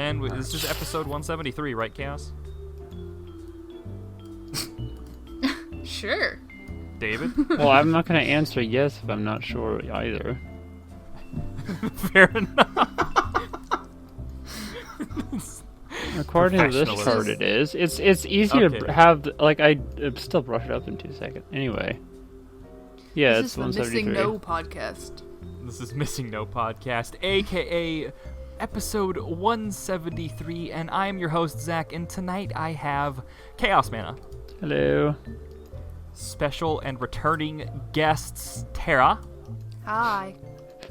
And this is episode 173, right, Chaos? Sure. David? Well, I'm not going to answer yes if I'm not sure either. Fair enough. According to this chart, it is. It's easy to have, like, I still brush it up in 2 seconds. Anyway. Yeah, This it's is the 173. Missing No podcast. This is Missing No Podcast, a.k.a. episode 173, and I am your host, Zach, and tonight I have Chaos Mana. Hello. Special and returning guests, Tara. Hi.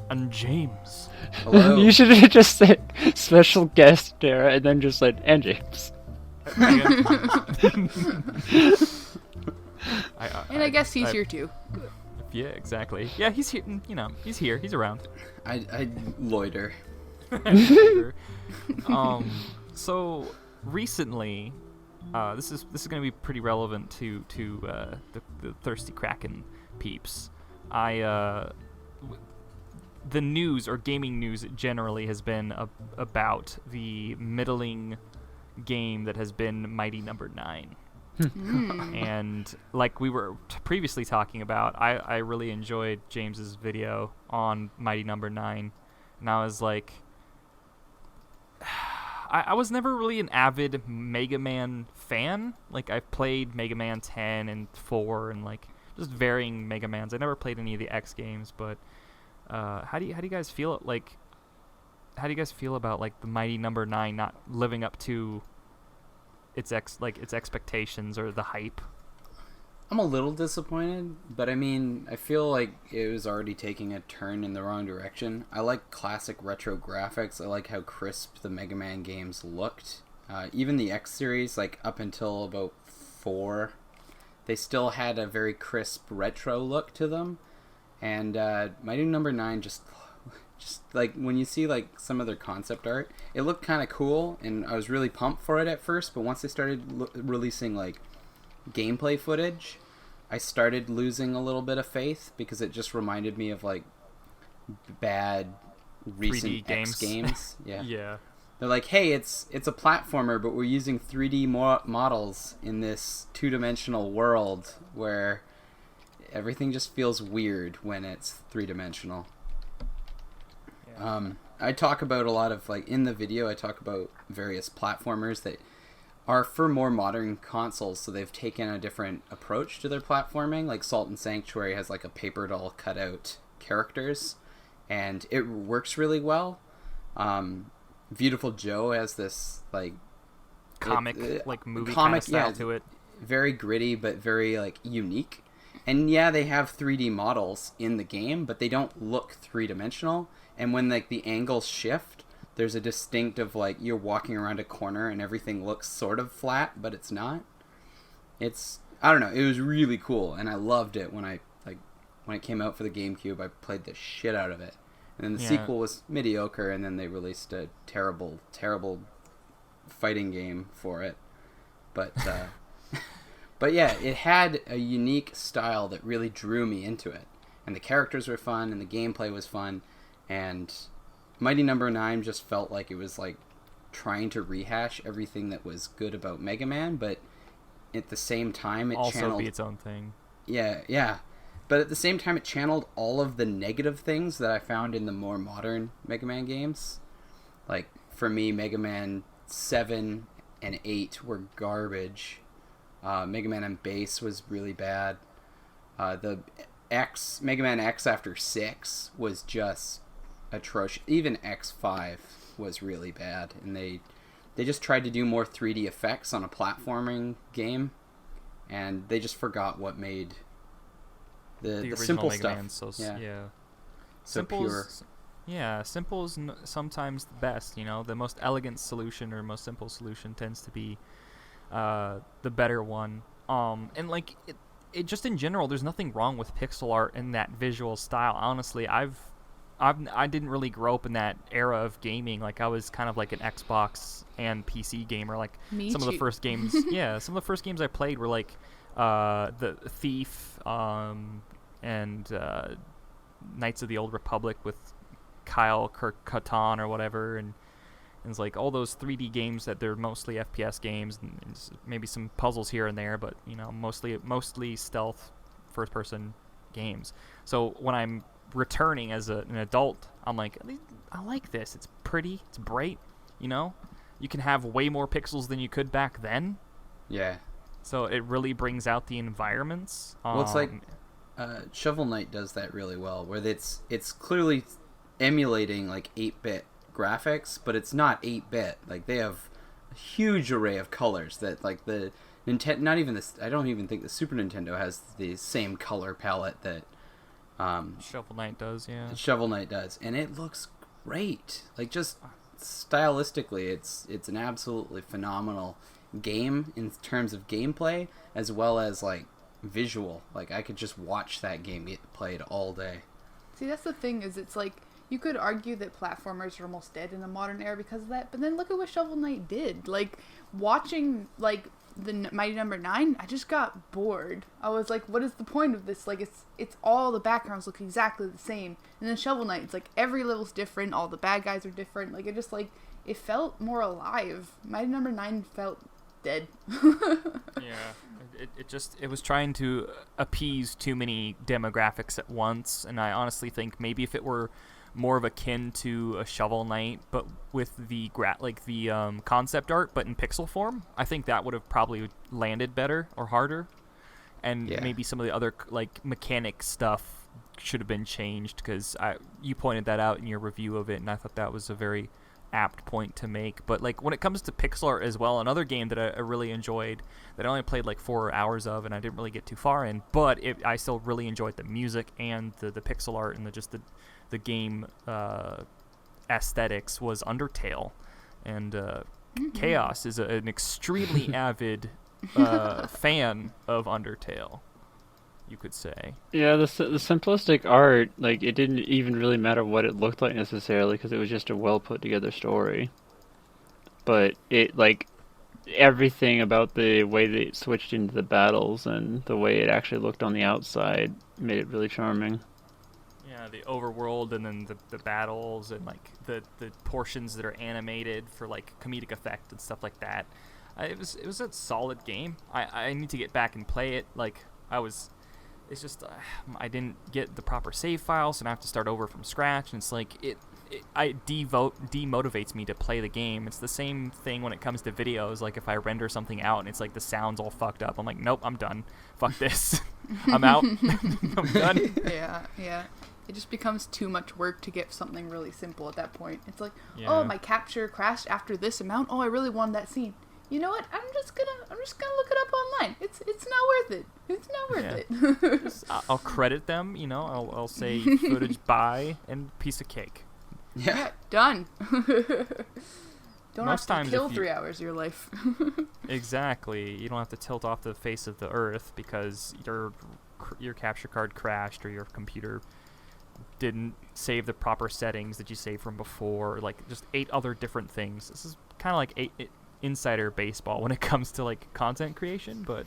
And James. Hello. You should have just said special guest Tara and then just said, and James. I guess he's here too. Yeah, exactly. Yeah, he's here. You know, he's here. He's around. I loiter. So recently, this is going to be pretty relevant to the Thirsty Kraken peeps. The news, or gaming news generally, has been about the middling game that has been Mighty Number 9. And like we were previously talking about, I really enjoyed James's video on Mighty Number 9, and I was like, I was never really an avid Mega Man fan. Like, I've played Mega Man 10 and 4 and like just varying Mega Mans. I never played any of the X games, but how do you guys feel about like the Mighty Number 9 not living up to its expectations or the hype? I'm a little disappointed, but I mean, I feel like it was already taking a turn in the wrong direction. I like classic retro graphics. I like how crisp the Mega Man games looked. Even the X series, like up until about 4, they still had a very crisp retro look to them. And Mighty Number 9 just like when you see like some of their concept art, it looked kind of cool, and I was really pumped for it at first. But once they started releasing like gameplay footage, I started losing a little bit of faith because it just reminded me of like bad recent X games. Yeah. Yeah. They're like, hey, it's a platformer, but we're using 3D models in this two-dimensional world where everything just feels weird when it's three-dimensional. Yeah. I talk about a lot of, like, in the video, I talk about various platformers that are for more modern consoles, so they've taken a different approach to their platforming. Like Salt and Sanctuary has, like, a paper doll cut out characters, and it works really well. Beautiful Joe has this, like... Comic, movie kind of style to it. Very gritty, but very, like, unique. And yeah, they have 3D models in the game, but they don't look three-dimensional. And when like the angles shift, there's a distinctive, like, you're walking around a corner and everything looks sort of flat, but it's not. It's, I don't know, it was really cool, and I loved it when it came out for the GameCube. I played the shit out of it. And then the sequel was mediocre, and then they released a terrible, terrible fighting game for it. But But yeah, it had a unique style that really drew me into it. And the characters were fun, and the gameplay was fun, and Mighty Number 9 just felt like it was like trying to rehash everything that was good about Mega Man, but at the same time it also channeled... be its own thing. Yeah. But at the same time it channeled all of the negative things that I found in the more modern Mega Man games. Like, for me, Mega Man 7 and 8 were garbage. Mega Man and Base was really bad. The Mega Man X after 6 was just atrocious. Even X5 was really bad, and they just tried to do more 3D effects on a platforming game, and they just forgot what made the simple Mega stuff. Man so pure. Yeah, simple is sometimes the best. You know, the most elegant solution or most simple solution tends to be the better one. And like it just in general, there's nothing wrong with pixel art and that visual style. Honestly, I didn't really grow up in that era of gaming. Like, I was kind of like an Xbox and PC gamer. Like, some of the first games, some of the first games I played were like the Thief and Knights of the Old Republic with Kyle Kirk Catan or whatever, and And it's like all those 3D games that they're mostly FPS games, and maybe some puzzles here and there, but mostly stealth first-person games. So when I'm returning as an adult, I'm like, I like this. It's pretty. It's bright. You can have way more pixels than you could back then. Yeah. So it really brings out the environments. Well, it's like Shovel Knight does that really well, where it's clearly emulating like 8-bit graphics, but it's not 8-bit. Like they have a huge array of colors that like the Nintendo, not even this. I don't even think the Super Nintendo has the same color palette that Shovel Knight does. Yeah. Shovel Knight does, and it looks great. Like just stylistically, it's an absolutely phenomenal game in terms of gameplay as well as like visual. Like I could just watch that game get played all day. See, that's the thing, is it's like you could argue that platformers are almost dead in the modern era because of that, but then look at what Shovel Knight did. Like watching like the Mighty Number 9, I just got bored. I was like, what is the point of this? Like it's all the backgrounds look exactly the same. And then Shovel Knight, it's like every level's different, all the bad guys are different. Like it felt more alive. Mighty Number 9 felt dead. Yeah, it was trying to appease too many demographics at once, and I honestly think maybe if it were more of akin to a Shovel Knight, but with the concept art, but in pixel form, I think that would have probably landed better or harder, and maybe some of the other like mechanic stuff should have been changed, because you pointed that out in your review of it, and I thought that was a very apt point to make. But like when it comes to pixel art as well, another game that I really enjoyed that I only played like 4 hours of and I didn't really get too far in, but I still really enjoyed the music and the pixel art and the game aesthetics, was Undertale. And Chaos is an extremely avid fan of Undertale, you could say. Yeah, the simplistic art, like, it didn't even really matter what it looked like necessarily, because it was just a well put together story. But it, like, everything about the way they switched into the battles and the way it actually looked on the outside made it really charming. Yeah, the overworld, and then the battles, and like the portions that are animated for like comedic effect and stuff like that. It was a solid game. I need to get back and play it. Like it's just I didn't get the proper save file, so I have to start over from scratch. And it's like it demotivates me to play the game. It's the same thing when it comes to videos. Like if I render something out and it's like the sound's all fucked up, I'm like, nope, I'm done. Fuck this. I'm out. I'm done. Yeah. It just becomes too much work to get something really simple at that point. It's like, oh, my capture crashed after this amount. Oh, I really wanted that scene. You know what? I'm just gonna look it up online. It's not worth it. It's not worth it. I'll credit them. I'll say footage by and piece of cake. Yeah, done. Don't Most have to times kill 3 hours of your life. Exactly. You don't have to tilt off the face of the earth because your capture card crashed or your computer didn't save the proper settings that you saved from before, or like just 8 other different things. This is kind of like insider baseball when it comes to like content creation, but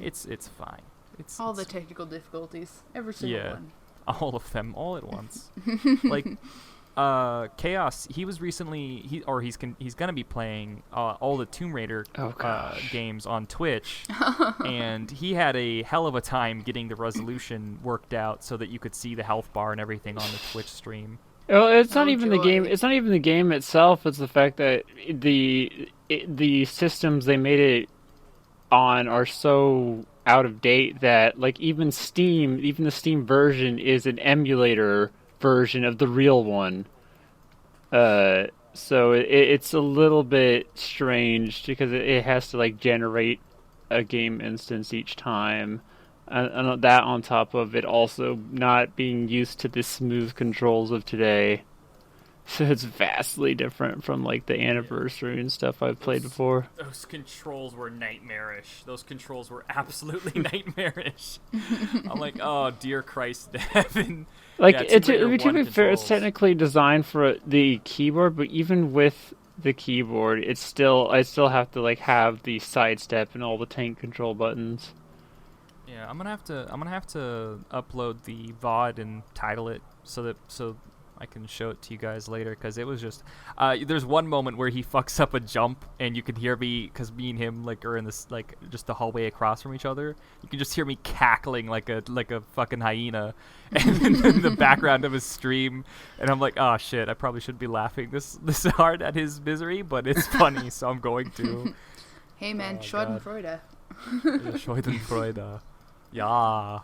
it's fine. It's all the technical difficulties, every single one. All of them, all at once. Like Chaos, he was recently he's gonna be playing all the Tomb Raider games on Twitch, and he had a hell of a time getting the resolution worked out so that you could see the health bar and everything on the Twitch stream. Well, it's not even the game. It's not even the game itself. It's the fact that the systems they made it on are so out of date that like even the Steam version is an emulator version of the real one. So it's a little bit strange because it has to like generate a game instance each time. And that on top of it also not being used to the smooth controls of today. So it's vastly different from like the Anniversary and stuff I've played before. Those controls were nightmarish. Those controls were absolutely nightmarish. I'm like, oh dear Christ in heaven. Like, to be fair, it's technically designed for the keyboard, but even with the keyboard, I still have to like have the sidestep and all the tank control buttons. Yeah, I'm gonna have to upload the VOD and title it so I can show it to you guys later because it was just. There's one moment where he fucks up a jump, and you can hear me because me and him like are in this like just the hallway across from each other. You can just hear me cackling like a fucking hyena, and in the background of his stream, and I'm like, oh shit, I probably shouldn't be laughing this hard at his misery, but it's funny, so I'm going to. Hey man, Oh, Schadenfreude. Schadenfreude. Ja.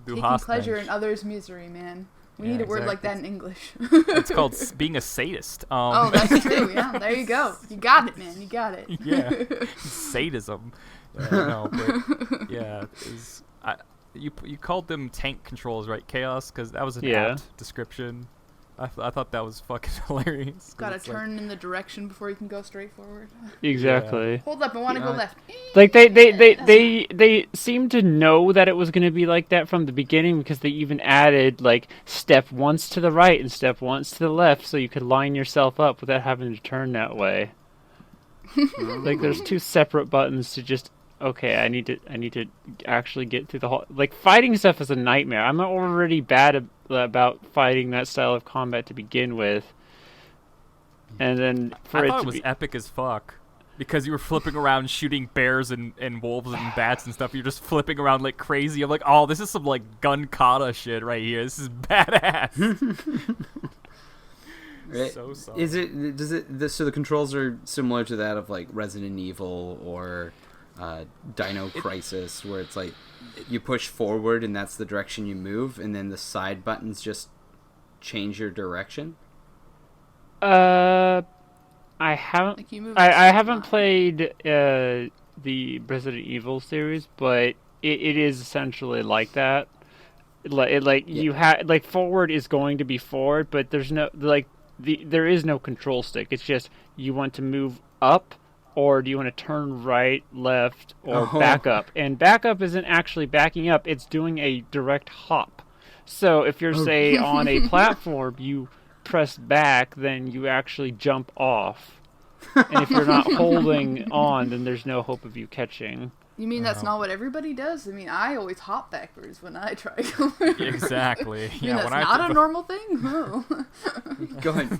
Du Taking hast pleasure recht. in others' misery, man. We Yeah, need a word like exactly. that in English. It's called being a sadist. Oh, that's true. Yeah, there you go. You got it, man. You got it. Yeah, sadism. No, but yeah, you called them tank controls, right? Chaos, because that was an Yeah. apt description. I thought that was fucking hilarious. 'Cause Got to it's like- turn in the direction before you can go straight forward. Exactly. Hold up, I want to go left. Like they seem to know that it was going to be like that from the beginning because they even added like step once to the right and step once to the left so you could line yourself up without having to turn that way. Like there's two separate buttons to just okay, I need to actually get through the whole like fighting stuff is a nightmare. I'm already bad about fighting that style of combat to begin with. And then for I it thought to it was be epic as fuck. Because you were flipping around shooting bears and wolves and bats and stuff. You're just flipping around like crazy. I'm like, oh, this is some like gun kata shit right here. This is badass. Right. So solid. So the controls are similar to that of like Resident Evil or Dino Crisis, where it's like you push forward and that's the direction you move, and then the side buttons just change your direction. I haven't. Like you move I haven't played the Resident Evil series, but it is essentially like that. You have like forward is going to be forward, but there's no there is no control stick. It's just you want to move up, or do you want to turn right, left, or back up? And back up isn't actually backing up; it's doing a direct hop. So if you're say on a platform, you press back, then you actually jump off. And if you're not holding on, then there's no hope of you catching. You mean that's not what everybody does? I mean, I always hop backwards when I try. Exactly. You mean that's not a normal thing? Oh.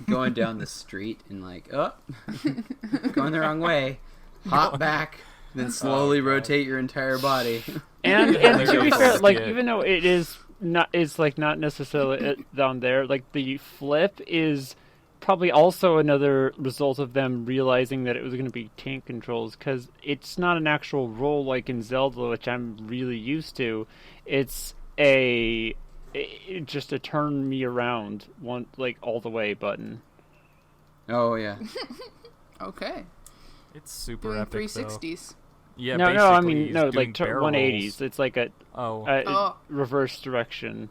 going down the street and like, going the wrong way, hop back, then slowly rotate your entire body. And to be fair, like Yeah. even though it is not, it's like not necessarily down there. Like the flip is probably also another result of them realizing that it was going to be tank controls, because it's not an actual roll like in Zelda, which I'm really used to. It's just a turn me around one like all the way button. Oh yeah. Okay. It's super Doing epic. 360s. Though. Yeah. No, I basically, mean he's no, doing like barrel 180s. rolls. It's like a Oh. reverse direction.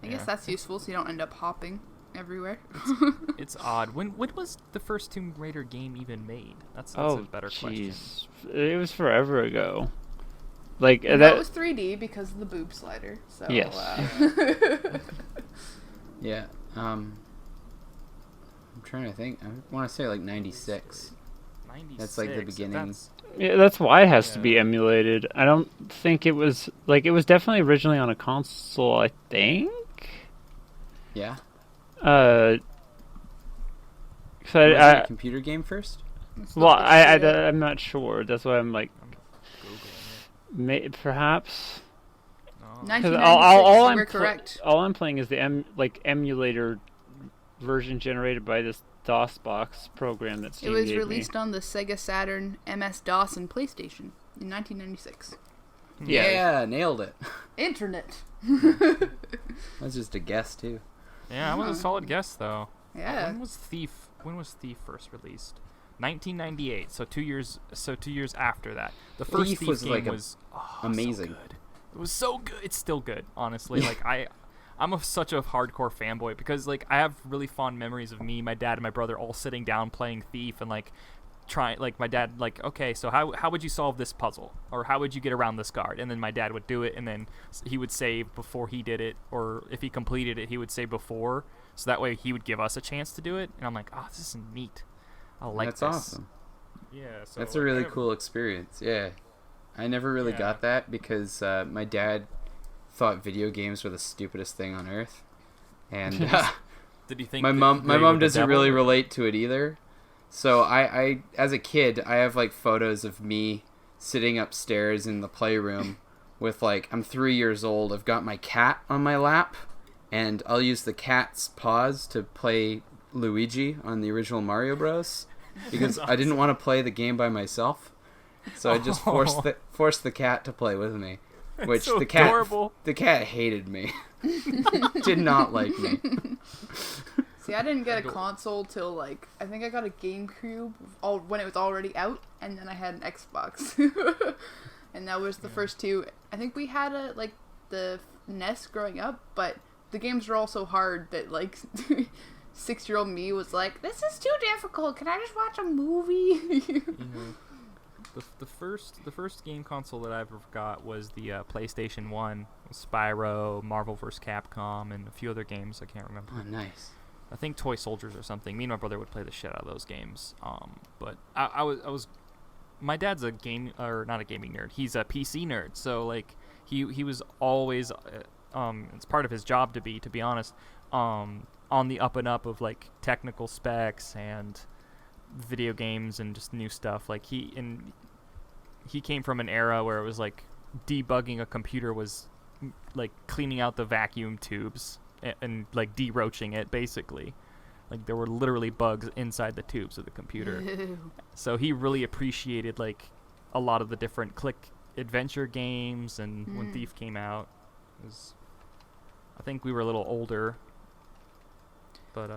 I guess that's useful so you don't end up hopping everywhere. It's odd. When was the first Tomb Raider game even made? That's a better question. It was forever ago. Like Well, that it was 3D because of the boob slider. So Yes. Yeah. I'm trying to think. I want to say like 96. 96. That's like the beginning. Yeah, that's why it has to be emulated. I don't think it was like it was definitely originally on a console, I think. Yeah. So Was it I a computer game first? I'm not sure. That's why I'm like I'm Googling it. perhaps. No. 1996, we're correct. All I'm playing is the emulator version generated by this DOSBox program that It Steam was gave released on the Sega Saturn, MS-DOS, and PlayStation in 1996. Yeah. Nailed it. Internet. That's just a guess too. Yeah, that was a solid guess though. Yeah. When was Thief first released? 1998. So 2 years. So 2 years after that, the first Thief Thief was, game like, was amazing. So good. It was so good. It's still good, honestly. Like I'm such a hardcore fanboy because like I have really fond memories of me, my dad, and my brother all sitting down playing Thief and like trying. Like my dad, like, okay, so how would you solve this puzzle, or how would you get around this guard? And then my dad would do it, and then he would save before he did it, or if he completed it, he would save before, so that way he would give us a chance to do it. And I'm like, oh, this is neat. I like That's this. awesome. Yeah, so That's a really cool experience. Yeah. I never really got that because my dad thought video games were the stupidest thing on earth. And Did you think my mom doesn't really relate to it either. So I as a kid, I have like photos of me sitting upstairs in the playroom with like, I'm 3 years old. I've got my cat on my lap, and I'll use the cat's paws to play Luigi on the original Mario Bros. Because I didn't want to play the game by myself. So I just forced the cat to play with me. Which so the cat adorable. The cat hated me. Did not like me. See, I didn't get a console till like I think I got a GameCube when it was already out, and then I had an Xbox, and that was the first two. I think we had the NES growing up, but the games were all so hard that like 6-year-old me was like, "This is too difficult. Can I just watch a movie?" Mm-hmm. The first game console that I ever got was the PlayStation 1, Spyro, Marvel vs. Capcom, and a few other games I can't remember. Oh, nice. I think Toy Soldiers or something. Me and my brother would play the shit out of those games. But I was my dad's a game, or not a gaming nerd. He's a PC nerd. So like he was always it's part of his job to be honest, on the up and up of like technical specs and video games and just new stuff. Like he came from an era where it was like debugging a computer was like cleaning out the vacuum tubes and like deroaching it, basically. Like there were literally bugs inside the tubes of the computer. So he really appreciated like a lot of the different click adventure games, and when Thief came out, I think we were a little older, but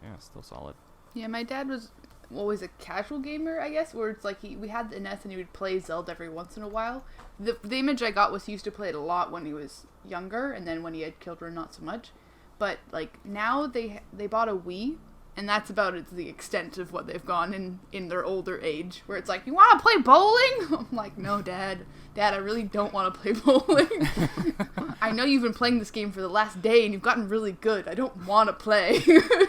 yeah, still solid. Yeah, my dad was always a casual gamer, I guess, where it's like we had the NES and he would play Zelda every once in a while. The image I got was he used to play it a lot when he was younger, and then when he had children, not so much. But like now they bought a Wii, and that's about the extent of what they've gone in their older age, where it's like, you want to play bowling? I'm like, no, Dad, I really don't want to play bowling. I know you've been playing this game for the last day and you've gotten really good. I don't want to play.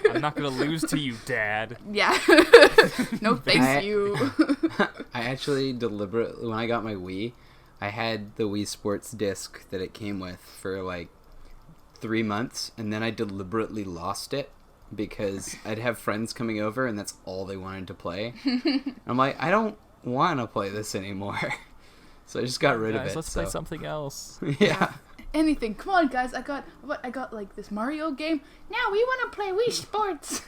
I'm not gonna lose to you, Dad. Yeah. No thanks you. I actually deliberately, when I got my Wii, I had the Wii Sports disc that it came with for like 3 months, and then I deliberately lost it because I'd have friends coming over and that's all they wanted to play. I'm like, I don't want to play this anymore. So I just got rid of it. Let's play something else. Yeah. Anything. Come on, guys. I got like this Mario game. Now we want to play Wii Sports.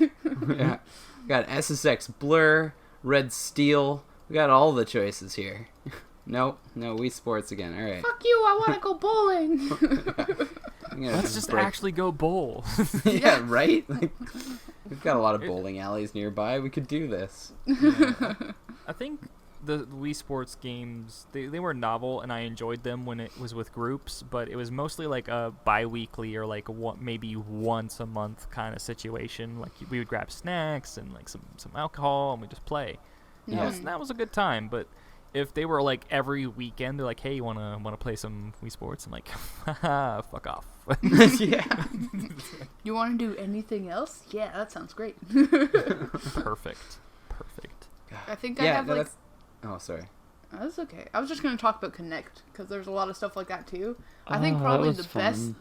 Yeah. Got SSX Blur, Red Steel. We got all the choices here. No, Wii Sports again. All right. Fuck you. I want to go bowling. Let's just actually go bowl. Yeah, right? Like, we've got a lot of bowling alleys nearby. We could do this. Yeah. I think the Wii Sports games, they were novel, and I enjoyed them when it was with groups, but it was mostly like a bi-weekly or like maybe once a month kind of situation. Like we would grab snacks and like some alcohol and we just play. Yeah. That was a good time, but if they were like every weekend, they're like, "Hey, you wanna play some Wii Sports?" I'm like, haha, fuck off. Yeah. You want to do anything else? Yeah, that sounds great. Perfect. I think I have like. Oh, sorry. Oh, that's okay. I was just gonna talk about Connect because there's a lot of stuff like that too. I think probably the best.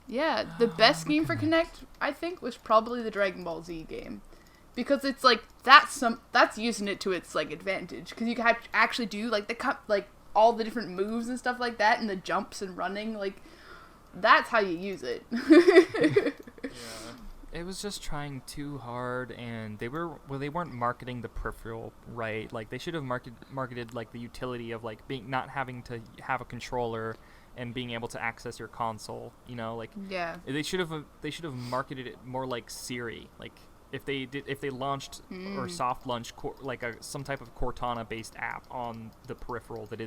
Yeah, the best game for Connect, I think, was probably the Dragon Ball Z game. Because it's like that's using it to its like advantage, because you can actually do like all the different moves and stuff like that, and the jumps and running, like that's how you use it. Yeah, it was just trying too hard, and they weren't marketing the peripheral right. Like they should have marketed like the utility of like not having to have a controller and being able to access your console. You know, like yeah, they should have marketed it more like Siri, like. If they launched or soft launched some type of Cortana based app on the peripheral that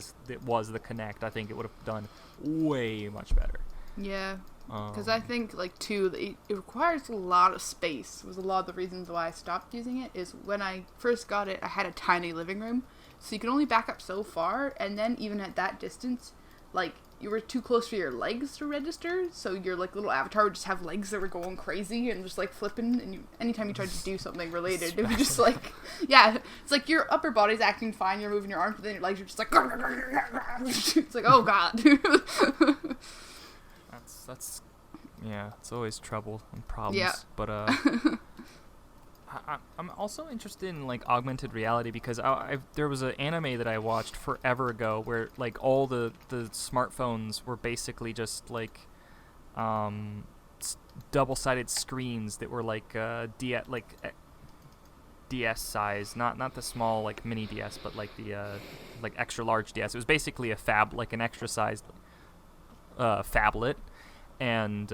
was the Kinect, I think it would have done way much better. Yeah, because I think like too, it requires a lot of space. It was a lot of the reasons why I stopped using it. Is when I first got it, I had a tiny living room, so you could only back up so far, and then even at that distance, like you were too close for your legs to register, so your like little avatar would just have legs that were going crazy and just like flipping, and anytime you tried to do something related, it would just like, yeah, it's like your upper body's acting fine, you're moving your arms, but then your legs are just like, it's like, oh god. That's Yeah, it's always trouble and problems. Yeah. But I'm also interested in like augmented reality because there was an anime that I watched forever ago where like all the smartphones were basically just like double-sided screens that were like DS size, not the small like mini DS, but like the like extra large DS. It was basically an extra sized phablet, and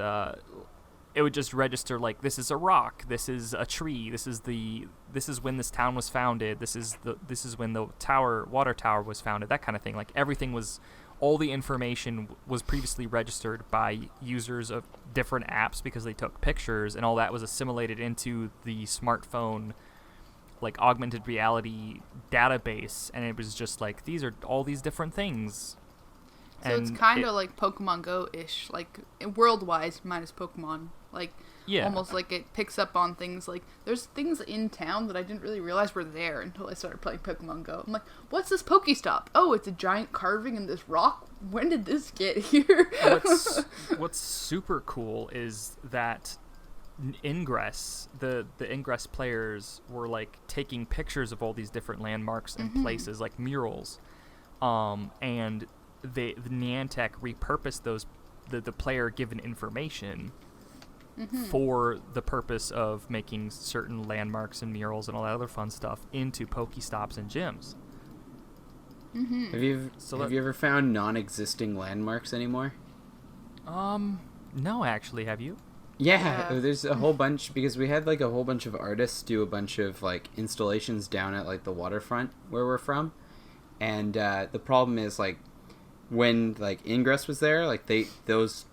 it would just register like this is a rock, this is a tree, this is when this town was founded, this is when the water tower was founded, that kind of thing. Like everything was, all the information was previously registered by users of different apps because they took pictures, and all that was assimilated into the smartphone like augmented reality database, and it was just like these are all these different things. So it's kind of like Pokemon Go-ish, like world-wise minus Pokemon. Like, yeah. Almost like it picks up on things like, there's things in town that I didn't really realize were there until I started playing Pokemon Go. I'm like, what's this Pokestop? Oh, it's a giant carving in this rock? When did this get here? What's super cool is that Ingress, the Ingress players were like taking pictures of all these different landmarks and places, like murals, and the Niantic repurposed those the player given information for the purpose of making certain landmarks and murals and all that other fun stuff into Pokestops and gyms. Have you ever found non-existing landmarks anymore? No, actually, have you? Yeah, there's a whole bunch, because we had like a whole bunch of artists do a bunch of like installations down at like the waterfront where we're from, and the problem is like when like Ingress was there, like those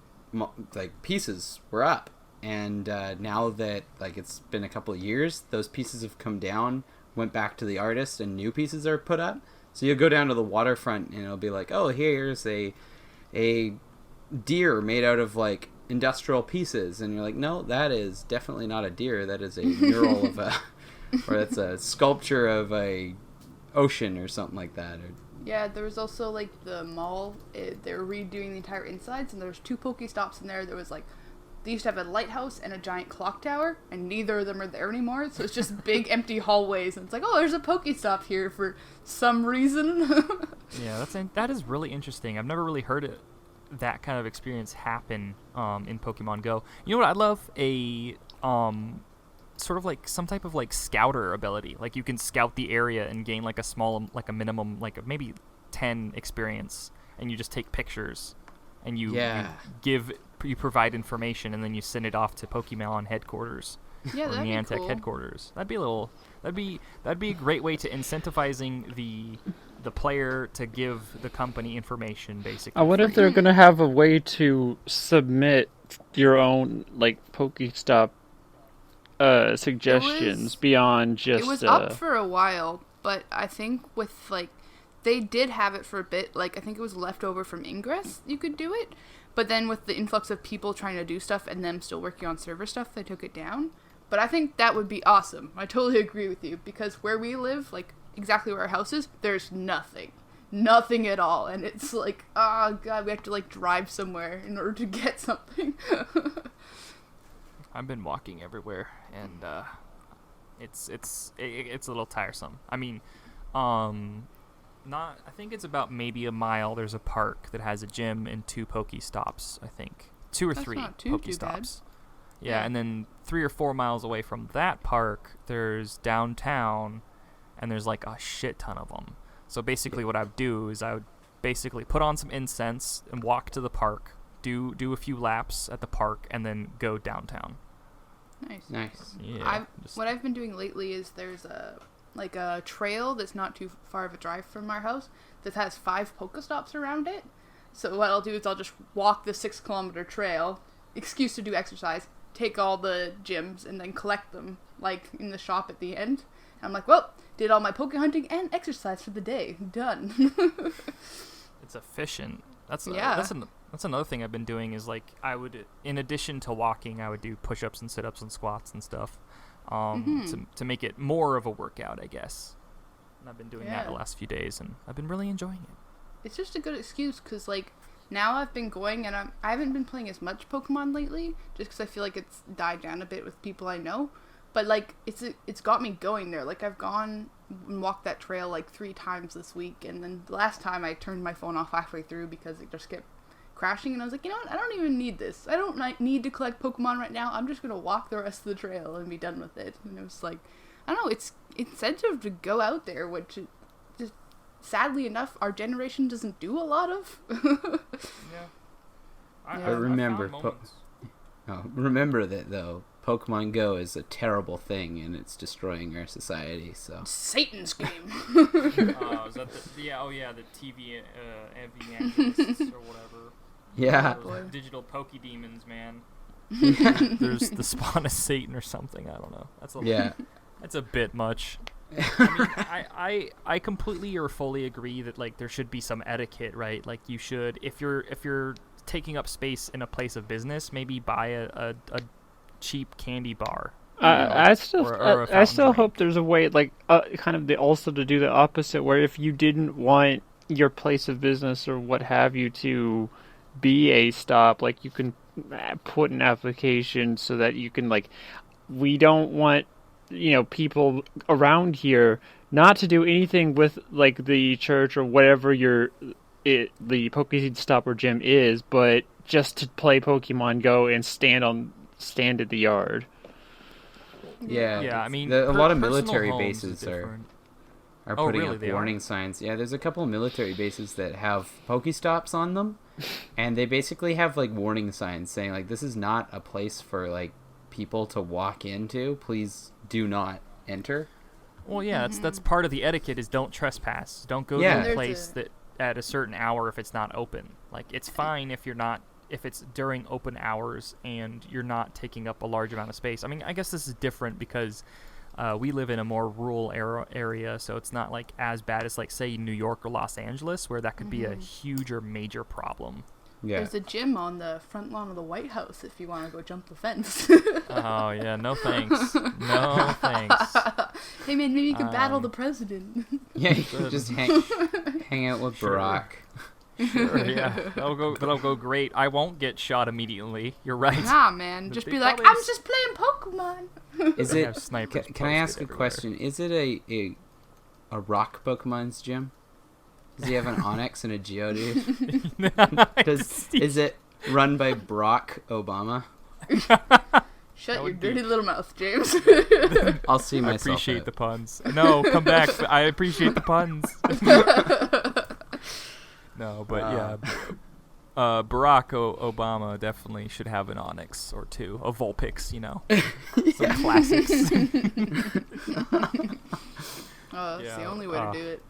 like pieces were up, and now that like it's been a couple of years, those pieces have come down, went back to the artist, and new pieces are put up. So you'll go down to the waterfront and it'll be like, oh, here's a deer made out of like industrial pieces, and you're like, no, that is definitely not a deer, that is a mural of a, or that's a sculpture of a ocean or something like that. Yeah, there was also like the mall, they were redoing the entire insides, and there's 2 Pokestops in there. There was like, they used to have a lighthouse and a giant clock tower, and neither of them are there anymore, so it's just big empty hallways, and it's like, oh, there's a Pokestop here for some reason. Yeah, that is really interesting. I've never really heard that kind of experience happen in Pokemon Go. You know what? I'd love a sort of like some type of like scouter ability. Like you can scout the area and gain like a minimum, like maybe 10 experience, and you just take pictures and you provide information, and then you send it off to Pokemon headquarters. Yeah, or that'd Niantic be cool. headquarters. That'd be a great way to incentivizing the player to give the company information, basically. I wonder if they're gonna have a way to submit your own like Pokestop suggestions beyond just. It was up for a while, but I think with like, they did have it for a bit. Like I think it was left over from Ingress. You could do it, but then with the influx of people trying to do stuff and them still working on server stuff, they took it down. But I think that would be awesome. I totally agree with you, because where we live, like exactly where our house is, there's nothing at all, and it's like, oh god, we have to like drive somewhere in order to get something. I've been walking everywhere, and it's a little tiresome. I mean, I think it's about maybe a mile. There's a park that has a gym and 2 Pokestops. I think 2 or 3 Pokestops. Yeah, and then 3 or 4 miles away from that park, there's downtown, and there's like a shit ton of them. So basically what I would do is I would basically put on some incense and walk to the park, do a few laps at the park, and then go downtown. Nice. Yeah. What I've been doing lately is there's a trail that's not too far of a drive from our house that has 5 Pokestops around it. So what I'll do is I'll just walk the 6-kilometer trail, excuse to do exercise, take all the gyms, and then collect them like in the shop at the end. I'm like, well, did all my poke hunting and exercise for the day. Done. It's efficient. That's another thing I've been doing is like I would, in addition to walking, I would do push-ups and sit-ups and squats and stuff to make it more of a workout, I guess. And I've been doing that the last few days, and I've been really enjoying it. It's just a good excuse, because like now I've been going, and I haven't been playing as much Pokemon lately, just because I feel like it's died down a bit with people I know. But like it's got me going there. Like I've gone and walked that trail like 3 times this week, and then the last time I turned my phone off halfway through because it just kept crashing, and I was like, you know what? I don't even need this. I don't need to collect Pokemon right now. I'm just gonna walk the rest of the trail and be done with it. And it was like, I don't know. It's incentive to go out there, which just sadly enough, our generation doesn't do a lot of. Yeah. But remember, remember that though. Pokemon Go is a terrible thing, and it's destroying our society. So Satan's game. Is that the TV evangelists or whatever. Yeah. Those digital Pokedemons, man. There's the spawn of Satan or something. I don't know. That's a bit much. I mean, I completely or fully agree that like there should be some etiquette, right? Like you should, if you're taking up space in a place of business, maybe buy a cheap candy bar. I still hope there's a way, like, also to do the opposite, where if you didn't want your place of business or what have you to be a stop, like, you can put an application so that you can, like, we don't want, people around here not to do anything with, like, the church or whatever the Pokéstop or gym is, but just to play Pokemon Go and stand at the yard. Yeah. I mean, a lot of military bases are Oh, putting really? up They warning are? signs. Yeah, there's a couple of military bases that have Pokestops on them, and they basically have like warning signs saying like this is not a place for like people to walk into. Please do not enter. Well, yeah, that's part of the etiquette is don't trespass. Don't go Yeah. to a place that at a certain hour if it's not open. Like it's fine if it's during open hours and you're not taking up a large amount of space. I mean, I guess this is different because we live in a more rural area, so it's not like as bad as like say New York or Los Angeles, where that could be a huge or major problem. Yeah. There's a gym on the front lawn of the White House if you want to go jump the fence. Oh yeah, no thanks. No thanks. Hey man, maybe you could battle the president. Yeah, you can just hang out with Barack. Sure, yeah, that'll go great. I won't get shot immediately. You're right. Nah, man, just They be like, probably I'm just playing Pokemon. Is They it? have snipers Can I ask posted a everywhere. question? Is it a rock Pokemon's gym? Does he have an Onix and a Geodude? Is it run by Barack Obama? Shut your would be- dirty little mouth, James. I'll see I myself appreciate out. the puns. No, come back. I appreciate the puns. No, but yeah. Barack Obama definitely should have an Onyx or two. A Vulpix, Some classics. Oh, that's Yeah, the only way to do it.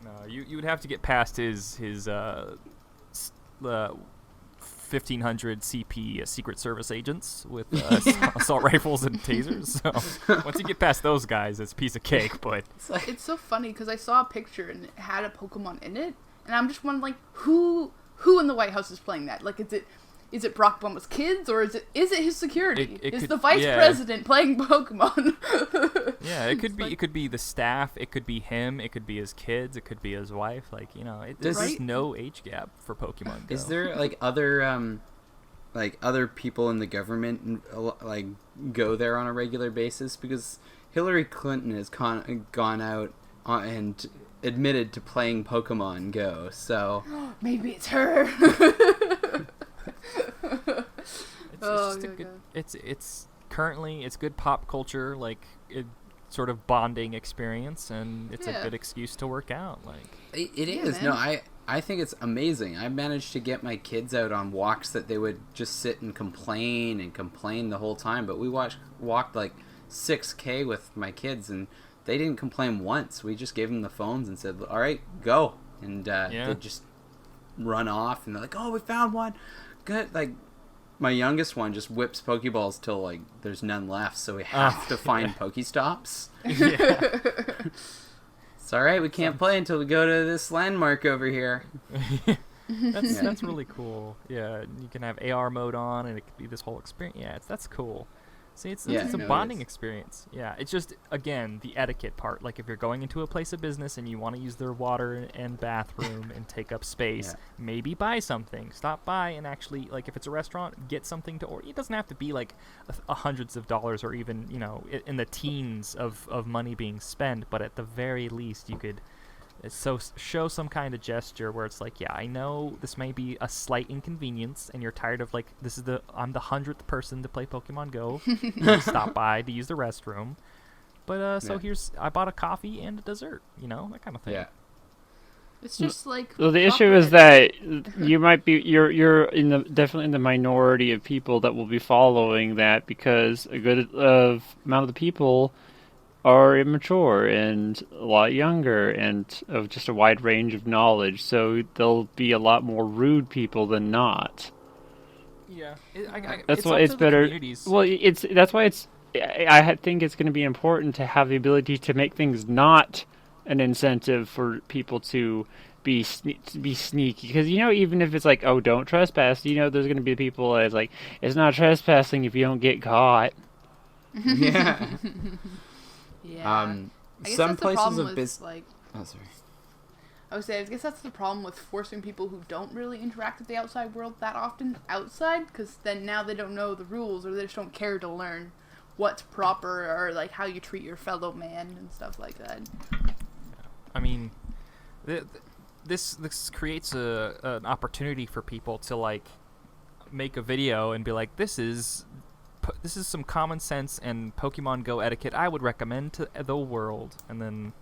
No, you would have to get past his 1500 CP Secret Service agents with assault rifles and tasers. So once you get past those guys, it's a piece of cake. But It's so funny because I saw a picture and it had a Pokemon in it, and I'm just wondering, like, who in the White House is playing that? Like, is it Barack Obama's kids, or is it his security? It is could- the vice yeah. president playing Pokemon? yeah, it could be the staff, it could be him, it could be his kids, it could be his wife. Like there's Right? no age gap for Pokemon Go. Is there like other people in the government like go there on a regular basis? Because Hillary Clinton has gone out and admitted to playing Pokemon Go. So Maybe it's her. It's currently it's good pop culture sort of bonding experience, and it's a good excuse to work out. Like it is. man. No, I think it's amazing. I managed to get my kids out on walks that they would just sit and complain the whole time. But we walked like 6K with my kids, and they didn't complain once. We just gave them the phones and said, "All right, go," and they just run off, and they're like, "Oh, we found one." Good. Like my youngest one just whips Pokeballs till like there's none left, so we have to find Pokestops. yeah. It's all right. We can't play until we go to this landmark over here. That's really cool. Yeah, you can have AR mode on, and it could be this whole experience. Yeah, that's cool. See, it's Yeah, a no, it bonding is. experience. Yeah, it's just, again, the etiquette part. Like, if you're going into a place of business and you want to use their water and bathroom and take up space, Yeah. maybe buy something. Stop by and actually, like, if it's a restaurant, get something to order. It doesn't have to be, like, hundreds of dollars or even, you know, in the teens of money being spent. But at the very least, you could show some kind of gesture where it's like, yeah, I know this may be a slight inconvenience and you're tired of, like, I'm the 100th person to play Pokemon Go. Stop by to use the restroom. But so Yeah. I bought a coffee and a dessert, you know, that kind of thing. Yeah. It's just like. So the issue proper is that you might be you're definitely in the minority of people that will be following that, because a good amount of the people are immature and a lot younger and of just a wide range of knowledge. So there'll be a lot more rude people than not. Yeah. That's why it's better. Well, that's why I think it's going to be important to have the ability to make things not an incentive for people to be sneaky, because, you know, even if it's like, oh, don't trespass, you know, there's going to be people that's like, it's not trespassing if you don't get caught. Yeah. Yeah. I guess Some that's the places problem of with, business. like, Oh, sorry. I would say, I guess that's the problem with forcing people who don't really interact with the outside world that often outside, because then now they don't know the rules, or they just don't care to learn what's proper, or like how you treat your fellow man and stuff like that. I mean, this creates an opportunity for people to, like, make a video and be like, this is some common sense and Pokemon Go etiquette I would recommend to the world, and then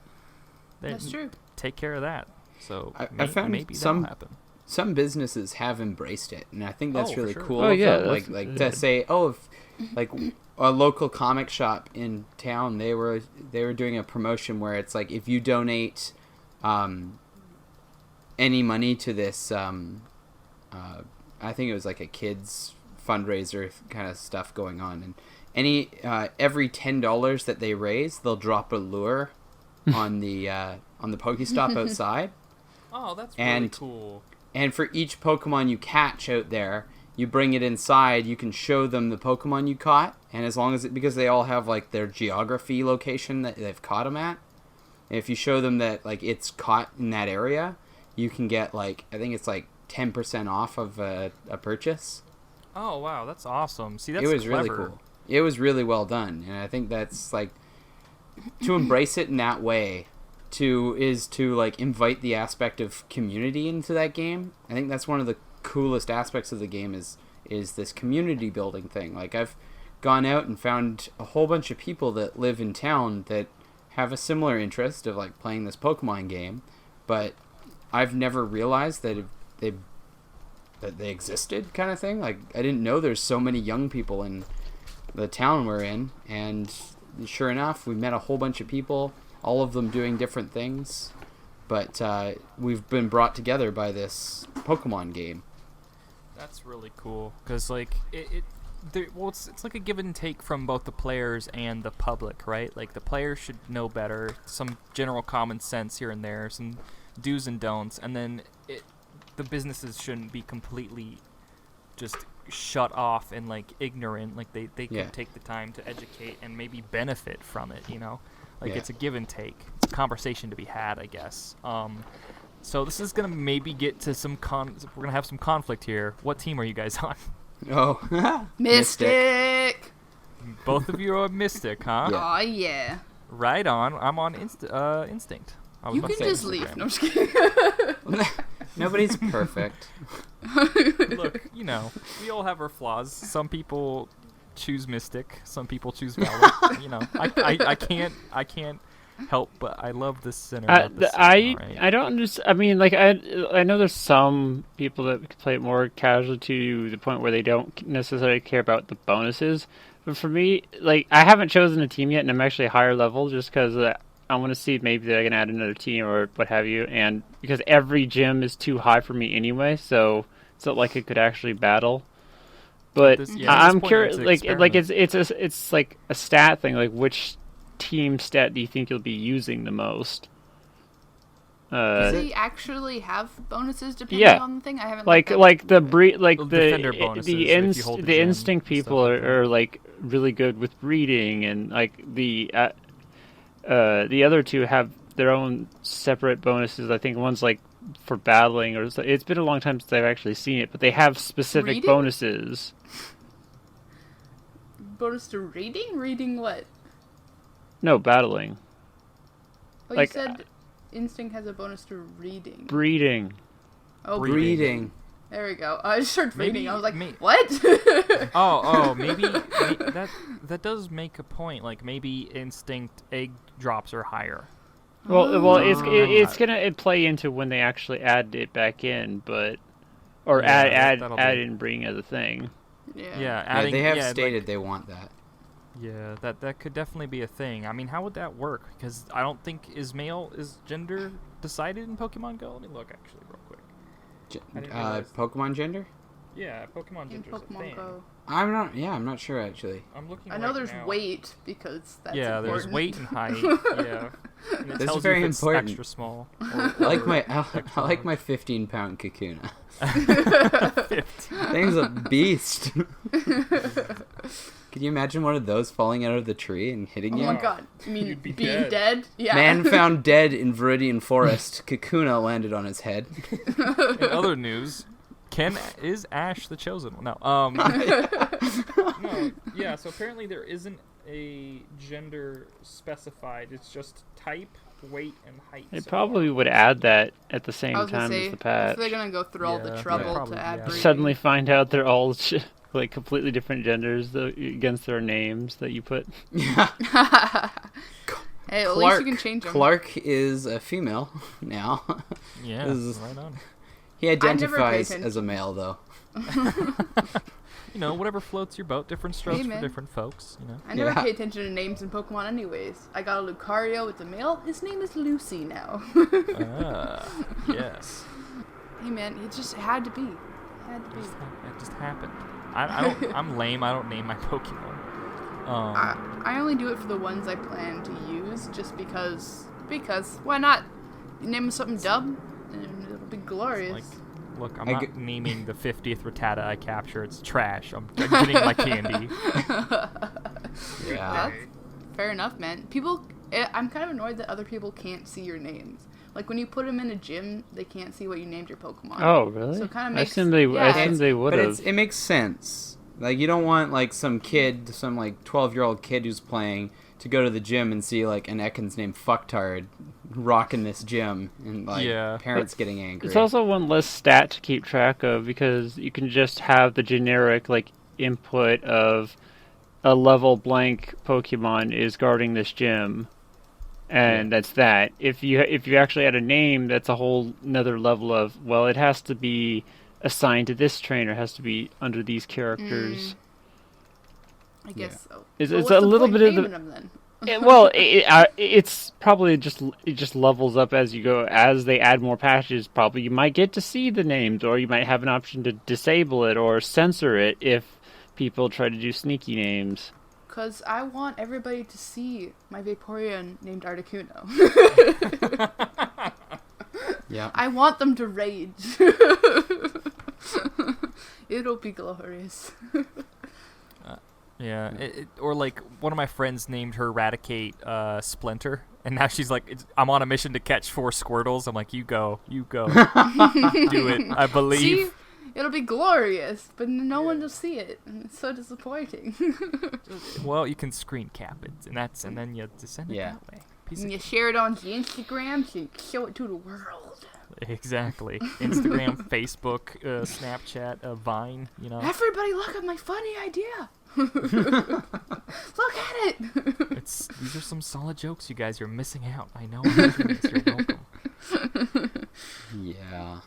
That's true. take care of that. So I found maybe some that'll happen. Some businesses have embraced it, and I think that's Oh, for really sure. cool. Oh, of yeah, them. that's- like to say, oh, if like a local comic shop in town, they were doing a promotion where it's like, if you donate any money to this, I think it was like a kids fundraiser kind of stuff going on, and every $10 that they raise, they'll drop a lure on the Pokestop outside. Oh, that's And- really cool. And for each Pokemon you catch out there, you bring it inside, you can show them the Pokemon you caught, and as long as because they all have, like, their geography location that they've caught them at, and if you show them that, like, it's caught in that area, you can get, like, I think it's like 10% off of a purchase. Oh, wow, that's awesome. See, that's It was clever. really cool. It was really well done, and I think that's, like, to embrace it in that way is to like invite the aspect of community into that game. I think that's one of the coolest aspects of the game is this community building thing. Like, I've gone out and found a whole bunch of people that live in town that have a similar interest of, like, playing this Pokemon game, but I've never realized that they existed, kind of thing. Like, I didn't know there's so many young people in the town we're in, and sure enough, we met a whole bunch of people, all of them doing different things, but we've been brought together by this Pokemon game. That's really cool, because, like, it's like a give and take from both the players and the public, right? Like, the players should know better, some general common sense here and there, some do's and don'ts, and then the businesses shouldn't be completely just shut off and, like, ignorant. Like, they Yeah. could take the time to educate and maybe benefit from it, you know? Like, Yeah. it's a give and take. It's a conversation to be had, I guess. So this is going to maybe get to some we're going to have some conflict here. What team are you guys on? Oh, Mystic! Both of you are Mystic, huh? Yeah. Aw, yeah. Right on. I'm on Instinct. I was You about can to say just leave. Instagram. No, I'm just kidding. Nobody's perfect. Look, you know, we all have our flaws. Some people choose Mystic. Some people choose Velvet. You know, I can't help but I love the center of the right? I don't understand. I mean, like, I know there's some people that play it more casually to the point where they don't necessarily care about the bonuses. But for me, like, I haven't chosen a team yet, and I'm actually a higher level just because I want to see maybe that I can add another team or what have you, and because every gym is too high for me anyway, so it's not like it could actually battle. But At this I'm point, curious, it's an like experiment. it's like a stat thing. Like, which team stat do you think you'll be using the most? Do they actually have bonuses depending on the thing? I haven't like the defender bonuses if you hold the the gem instinct and people stuff like that. are like really good with breeding, and like the other two have their own separate bonuses. I think one's like for battling, or it's been a long time since I've actually seen it, but they have specific Reading? bonuses. Bonus to reading? Reading what? No, battling. Oh, Like, you said instinct has a bonus to reading. Breeding. Oh, Breeding. There we go. I just heard Maybe- reading. I was like, may- what? Maybe that does make a point. Like maybe instinct egg drops are higher. Well, it's Oh. gonna play into when they actually add it back in, but or Yeah, add that'll add be- in breeding as a thing. Yeah. Yeah, Yeah, adding. they have yeah, stated they want that. Yeah, that could definitely be a thing. I mean, how would that work? Because I don't think is gender decided in Pokemon Go? Let me look actually real quick. I didn't realize that. Pokemon gender? Yeah, Pokemon In gender is a Pokemon thing. Go. I'm not sure actually. I'm looking. I know right there's now. weight because that's Yeah, important. there's weight and height. Yeah, and it That's tells very you if it's important. extra small. I like my I like my 15-pound Kakuna. 15. Thing's a beast. Can you imagine one of those falling out of the tree and hitting Oh you? my god. You mean You'd be being dead. dead? Yeah. Man found dead in Viridian Forest. Kakuna landed on his head. In other news, is Ash the chosen one? No. No. Yeah. So apparently there isn't a gender specified. It's just type, weight, and height. They so probably far. would add that at the same I was gonna time say, as the if patch. they're gonna go through all the Yeah, trouble probably, to add yeah. breeding. Suddenly find out they're all like completely different genders against their names that you put. Yeah. Hey, at least you can change them. Clark is a female now. Yeah. This is- Right on. He never pay identifies attention. as a male though. You know, whatever floats your boat. Different strokes for man. different folks. You know. I never Yeah. pay attention to names in Pokemon anyways. I got a Lucario, it's a male. His name is Lucy now. Yes. Hey man, it just had to be. Had to be. It just happened. I don't. I'm lame. I don't name my Pokemon. I only do it for the ones I plan to use, just because. Because why not? You name them something dumb, and it'll be glorious. Like, look, I'm I not naming the 50th Rattata I capture. It's trash. I'm getting my candy. Yeah. That's fair enough, man. I'm kind of annoyed that other people can't see your names. Like when you put them in a gym, they can't see what you named your Pokemon. Oh, really? So it kind of I makes. assume they But would have. it makes sense. Like you don't want like some 12-year-old kid who's playing to go to the gym and see like an Ekans named Fucktard rocking this gym and like Yeah. parents getting angry. It's also one less stat to keep track of because you can just have the generic like input of a level blank Pokemon is guarding this gym, and that's that. If you actually add a name, that's a whole another level of it has to be assigned to this trainer, has to be under these characters. I guess so. It's Well, a what's the little point bit of naming the- them then? It's probably just levels up as you go. As they add more patches, probably you might get to see the names, or you might have an option to disable it or censor it if people try to do sneaky names. Because I want everybody to see my Vaporeon named Articuno. yeah. I want them to rage. It'll be glorious. Yeah. Or like one of my friends named her Raticate Splinter, and now she's like, I'm on a mission to catch 4 Squirtles. I'm like, you go, do it. I believe. See? It'll be glorious, but no one will see it, and it's so disappointing. Well, you can screen cap it, and then you just send it Yeah. that way. Piece And of you share it on the Instagram so you can show it to the world. Exactly. Instagram, Facebook, Snapchat, Vine, you know. Everybody look at my funny idea. Look at it. These are some solid jokes, you guys. You're missing out. I know. You're welcome. Yeah.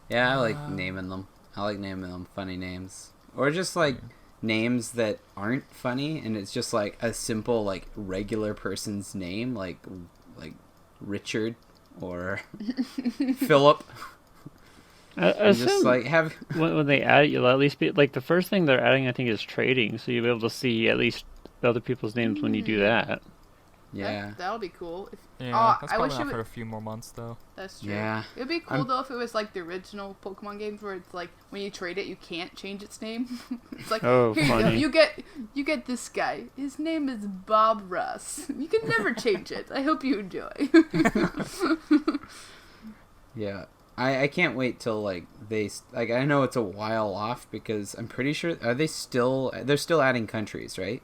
Yeah, I like naming them. I like naming them funny names. Or just like names that aren't funny and it's just like a simple like regular person's name like Richard or Philip. I And just assume like have when they add it, you'll at least be like the first thing they're adding. I think is trading, so you'll be able to see at least the other people's names when you do that. Yeah. That'll be cool. Yeah, that's I probably wish not it for would. a few more months though. That's true. Yeah. It'd be cool though if it was like the original Pokemon games where it's like when you trade it, you can't change its name. It's like, Oh, here you go. funny. You get this guy. His name is Bob Russ. You can never change it. I hope you enjoy. Yeah. I can't wait till like I know it's a while off because I'm pretty sure they're still adding countries, right?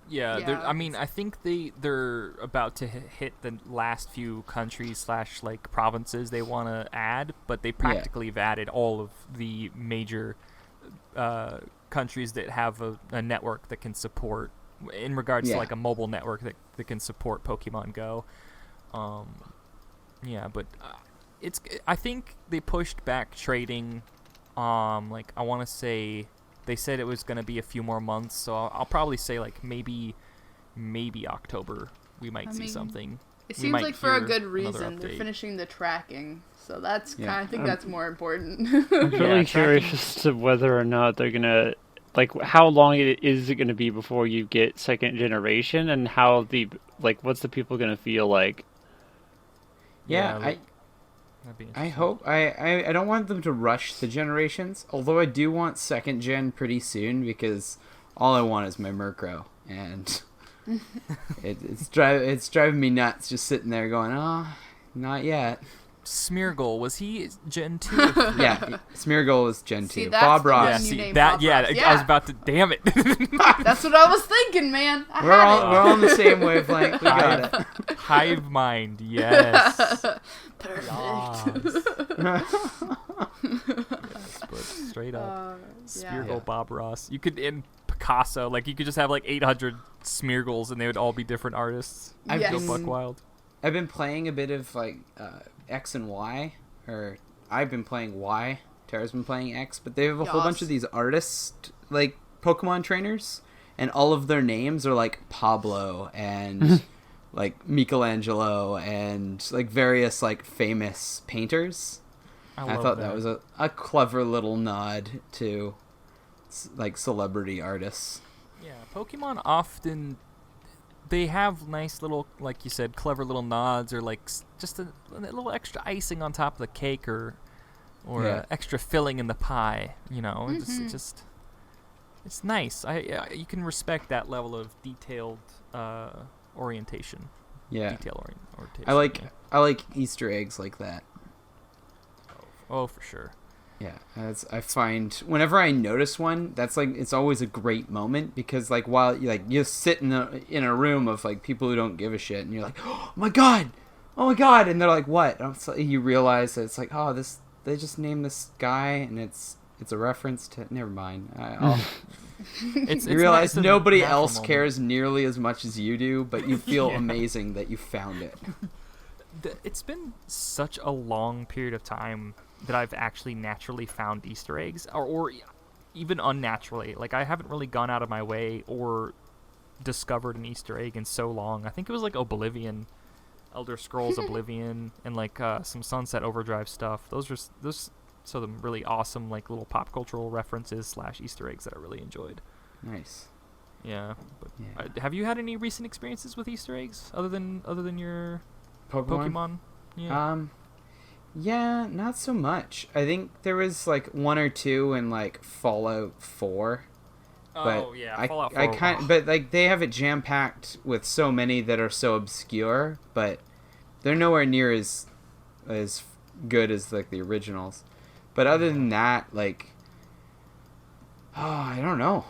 Yeah, Yeah. I mean, I think they're about to hit the last few countries / like provinces they want to add, but they practically have added all of the major countries that have a network that can support, in regards to like a mobile network that can support Pokemon Go. Yeah, but I think they pushed back trading. Like I want to say. They said it was going to be a few more months, so I'll probably say like maybe October we might see something. It We seems might like for a hear good another reason. They're update. finishing the tracking, so that's Yeah. kind of think that's more important. I'm really Yeah, curious tracking- as to whether or not they're gonna how long is it gonna be before you get second generation, and how what's the people gonna feel like? Yeah, that'd be I interesting. hope I don't want them to rush the generations, although I do want second gen pretty soon because all I want is my Murkrow, and it's driving me nuts just sitting there going, oh, not yet. Smeargle, was he Gen 2 or 3? Yeah, Smeargle was Gen 2. See, that's Bob the Ross. one Yeah, you see named that. Bob Yeah, Ross. I Yeah. was about to. Damn it! That's what I was thinking, man. I We're had all on the same wavelength. We got it. Hive mind, yes. Perfect. Yes, but straight up, Smeargle, Yeah. Bob Ross. You could in Picasso, like you could just have like 800 Smeargles, and they would all be different artists. I've Yes. Go been- buck wild. I've been playing a bit of like X and Y, or I've been playing Y. Tara's been playing X, but they have a whole bunch Yas. of these artists like Pokemon trainers, and all of their names are like Pablo and like Michelangelo and like various like famous painters. I love thought that was a clever little nod to like celebrity artists. Yeah, Pokemon often they have nice little, like you said, clever little nods, or like just a little extra icing on top of the cake, or Yeah. extra filling in the pie. You know, it's nice. You can respect that level of detailed orientation. Yeah, Orientation. I like Easter eggs like that. Oh, for sure. Yeah, I find whenever I notice one, that's like it's always a great moment because like while you sit in a room of like people who don't give a shit, and you're like, oh my god, and they're like, what? And so you realize that it's like, oh, they just named this guy, and it's a reference to. Never mind. It's You realize nice nobody natural else moment. cares nearly as much as you do, but you feel Yeah. amazing that you found it. It's been such a long period of time that I've actually naturally found Easter eggs, or even unnaturally. Like, I haven't really gone out of my way or discovered an Easter egg in so long. I think it was like Oblivion, Elder Scrolls Oblivion, and like some Sunset Overdrive stuff. Those some really awesome like little pop cultural references / Easter eggs that I really enjoyed. Nice. Yeah, but Yeah. have you had any recent experiences with Easter eggs other than your Pokemon? Pokemon? Yeah. Yeah, not so much. I think there was like one or two in like Fallout 4. But oh yeah, Fallout 4. I kind but like they have it jam packed with so many that are so obscure, but they're nowhere near as good as like the originals. But other than that, like, I don't know.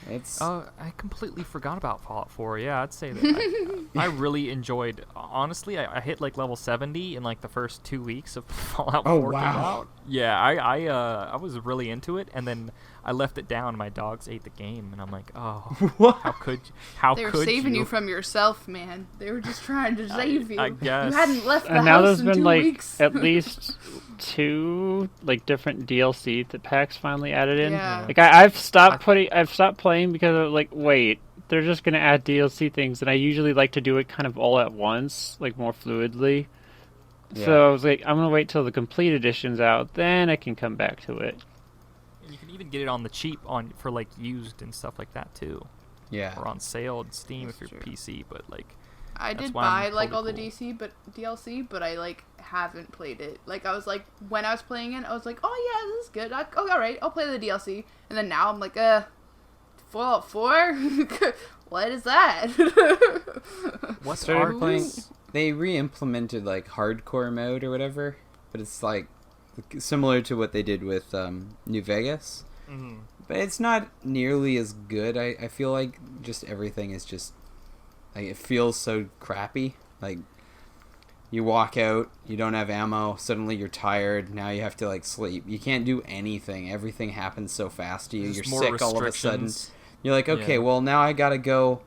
It's I completely forgot about Fallout 4. Yeah, I'd say that I really enjoyed. Honestly, I hit like level 70 in like the first 2 weeks of Fallout 4 Oh, came wow. out. Yeah, I was really into it, and then I left it down. And my dogs ate the game, and I'm like, oh, what? how could how They were could saving you from yourself, man. They were just trying to save you. I guess. You hadn't left the And now house there's in been 2 like weeks. at least 2 like different DLC that packs finally added in. Yeah. Like I've stopped playing because of like, wait, they're just gonna add DLC things, and I usually like to do it kind of all at once, like more fluidly. Yeah. So I was like, I'm gonna wait till the complete edition's out, then I can come back to it. And you can even get it on the cheap for like used and stuff like that too, Yeah. or on sale on Steam That's if you're true. PC. But like, I That's did why I'm buy like all totally the DLC, but I like haven't played it. Like I was like when I was playing it, I was like, oh yeah, this is good. Oh, all right, I'll play the DLC. And then now I'm like, Fallout 4? What is that? What's Started playing. Argus? They re-implemented like hardcore mode or whatever, but it's like similar to what they did with New Vegas. Mhm. But it's not nearly as good. I feel like just everything is just like it feels so crappy. Like you walk out, you don't have ammo, suddenly you're tired, now you have to like sleep. You can't do anything. Everything happens so fast to you. There's You're more sick all of a sudden. restrictions. You're like, okay, Yeah. well now I gotta go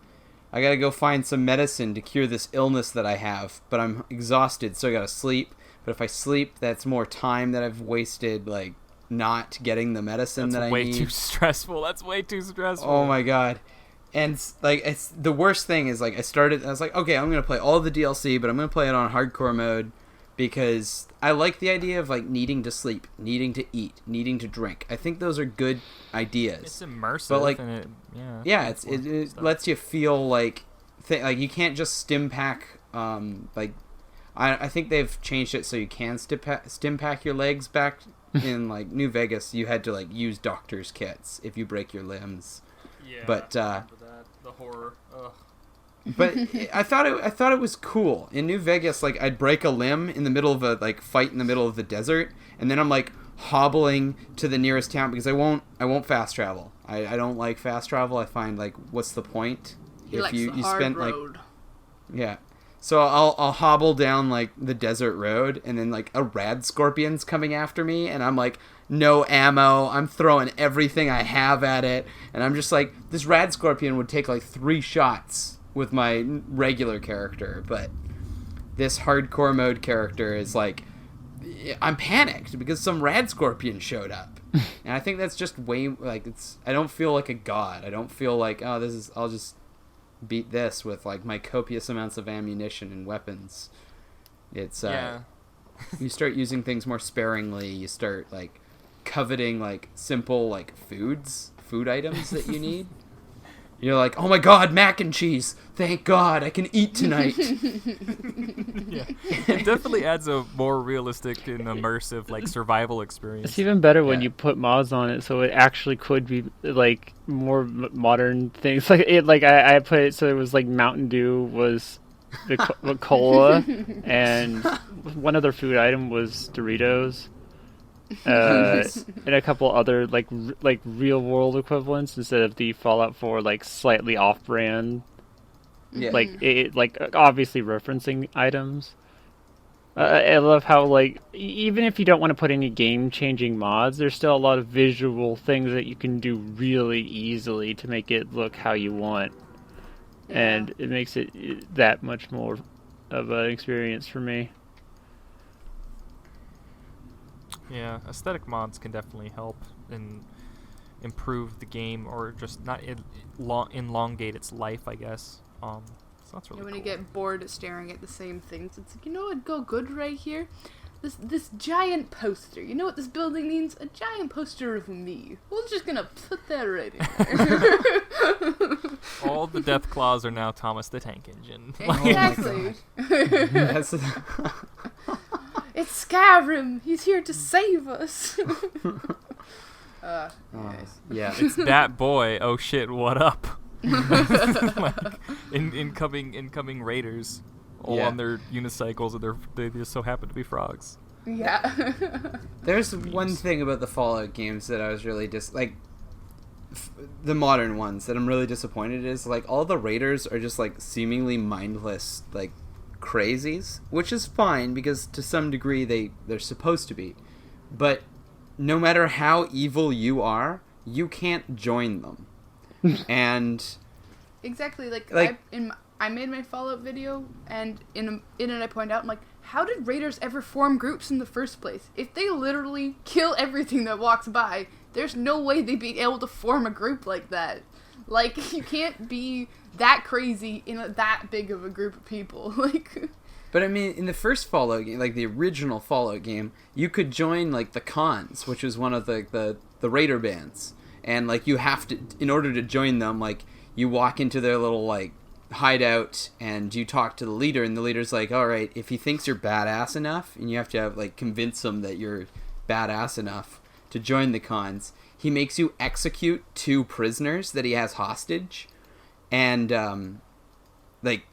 find some medicine to cure this illness that I have, but I'm exhausted, so I gotta sleep. But if I sleep, that's more time that I've wasted, like, not getting the medicine That's that I way need. too stressful. That's way too stressful. Oh my god. And, like, it's the worst thing is, like, I was like, okay, I'm gonna play all the DLC, but I'm gonna play it on hardcore mode, because I like the idea of, like, needing to sleep, needing to eat, needing to drink. I think those are good ideas. It's immersive. But, like, and it, yeah, it lets you feel like like you can't just stim pack. Like I think they've changed it so you can stim pack your legs back. In like New Vegas, you had to like use doctor's kits if you break your limbs. Yeah. But the horror. Ugh. but I thought it was cool in New Vegas. Like I'd break a limb in the middle of a like fight in the middle of the desert, and then I'm like hobbling to the nearest town because I won't fast travel. I don't like fast travel. I find like what's the point He likes the hard road. yeah. So I'll hobble down like the desert road, and then like a rad scorpion's coming after me, and I'm like no ammo. I'm throwing everything I have at it, and I'm just like this rad scorpion would take like 3 shots with my regular character, but this hardcore mode character is like I'm panicked because some rad scorpion showed up. And I think that's just way like I don't feel like a god. I don't feel like I'll just beat this with like my copious amounts of ammunition and weapons. It's you start using things more sparingly. You start like coveting like simple like food items that you need. You're like, oh my god, mac and cheese! Thank God, I can eat tonight. Yeah, it definitely adds a more realistic and immersive like survival experience. It's even better when Yeah. you put mods on it, so it actually could be like more modern things. Like it, like I put it so it was like Mountain Dew was the cola, and one other food item was Doritos, and a couple other like real world equivalents instead of the Fallout 4 like slightly off brand. Yeah. Like it like obviously referencing items. I love how like even if you don't want to put any game changing mods, there's still a lot of visual things that you can do really easily to make it look how you want, and it makes it that much more of an experience for me. Yeah, aesthetic mods can definitely help and improve the game, or just not elongate its life, I guess. So that's really When cool. you get bored of staring at the same things, it's like, you know what'd go good right here? This giant poster. You know what this building needs? A giant poster of me. We're just gonna put that right in there. All the death claws are now Thomas the Tank Engine. Exactly. That's It's Skyrim. He's here to save us. yeah. It's that boy. Oh shit! What up? Like, incoming raiders, all Yeah. on their unicycles, and they just so happen to be frogs. Yeah. There's one thing about the Fallout games that I was really the modern ones that I'm really disappointed is like all the raiders are just like seemingly mindless like crazies, which is fine because to some degree they're supposed to be, but no matter how evil you are, you can't join them. And Exactly. Like Like- I made my Fallout video, and in it I point out, I'm like, how did raiders ever form groups in the first place? If they literally kill everything that walks by, there's no way they'd be able to form a group like that. Like, you can't be that crazy in that big of a group of people. Like, But I mean, in the first Fallout game, like the original Fallout game, you could join like the Khans, which was one of the raider bands, and like you have to, in order to join them, like you walk into their little like hideout and you talk to the leader, and the leader's like, all right, if he thinks you're badass enough, and you have to have, like, convince him that you're badass enough to join the cons, he makes you execute 2 prisoners that he has hostage. And like,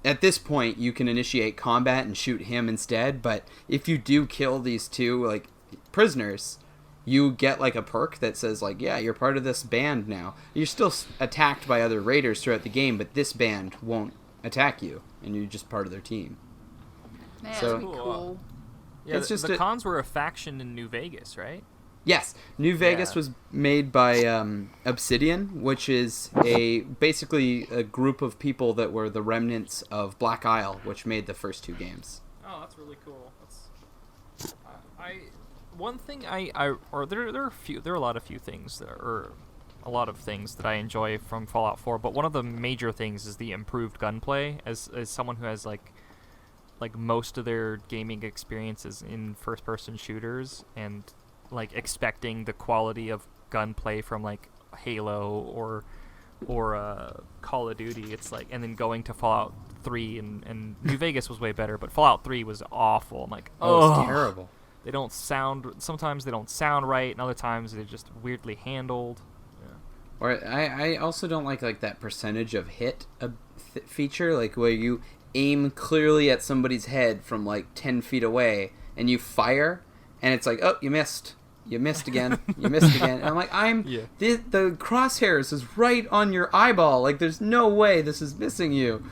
at this point you can initiate combat and shoot him instead, but if you do kill these 2 like prisoners, you get like a perk that says like, yeah, you're part of this band now. You're still attacked by other raiders throughout the game, but this band won't attack you, and you're just part of their team. Man, So- that'd be cool. Yeah, It's just the a- cons were a faction in New Vegas, right? Yes, New Vegas Yeah. was made by Obsidian, which is basically a group of people that were the remnants of Black Isle, which made the first 2 games. Oh, that's really cool. One thing there are a lot of things that I enjoy from Fallout 4, but one of the major things is the improved gunplay. As someone who has like most of their gaming experiences in first-person shooters, and like expecting the quality of gunplay from like Halo or Call of Duty, it's like, and then going to Fallout 3 and New Vegas was way better, but Fallout 3 was awful. I'm like, Oh, oh, it's terrible. sometimes they don't sound right, and other times they're just weirdly handled. Or I also don't like that percentage of hit feature, like where you aim clearly at somebody's head from like 10 feet away and you fire, and it's like, oh, you missed again, you missed again. And I'm like, the crosshairs is right on your eyeball. Like, there's no way this is missing you.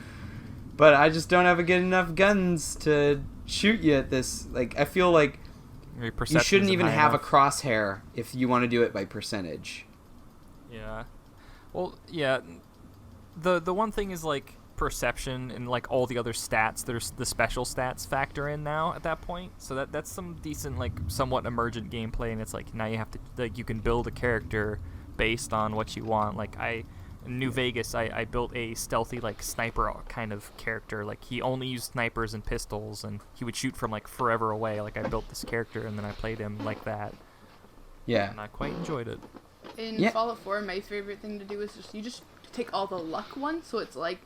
But I just don't have good enough guns to shoot you at this. Like, I feel like Your you perception shouldn't isn't even high have a enough. crosshair if you want to do it by percentage. Yeah. Well, yeah. The one thing is like perception, and like all the other stats, there's the special stats factor in now at that point. So that's some decent, like, somewhat emergent gameplay, and it's like now you have to, like, you can build a character based on what you want. Like in New Vegas, I built a stealthy, like, sniper kind of character. Like, he only used snipers and pistols, and he would shoot from like forever away. Like, I built this character and then I played him like that, Yeah. and I quite enjoyed it. In Yeah. Fallout 4, my favorite thing to do is just take all the luck ones. So it's like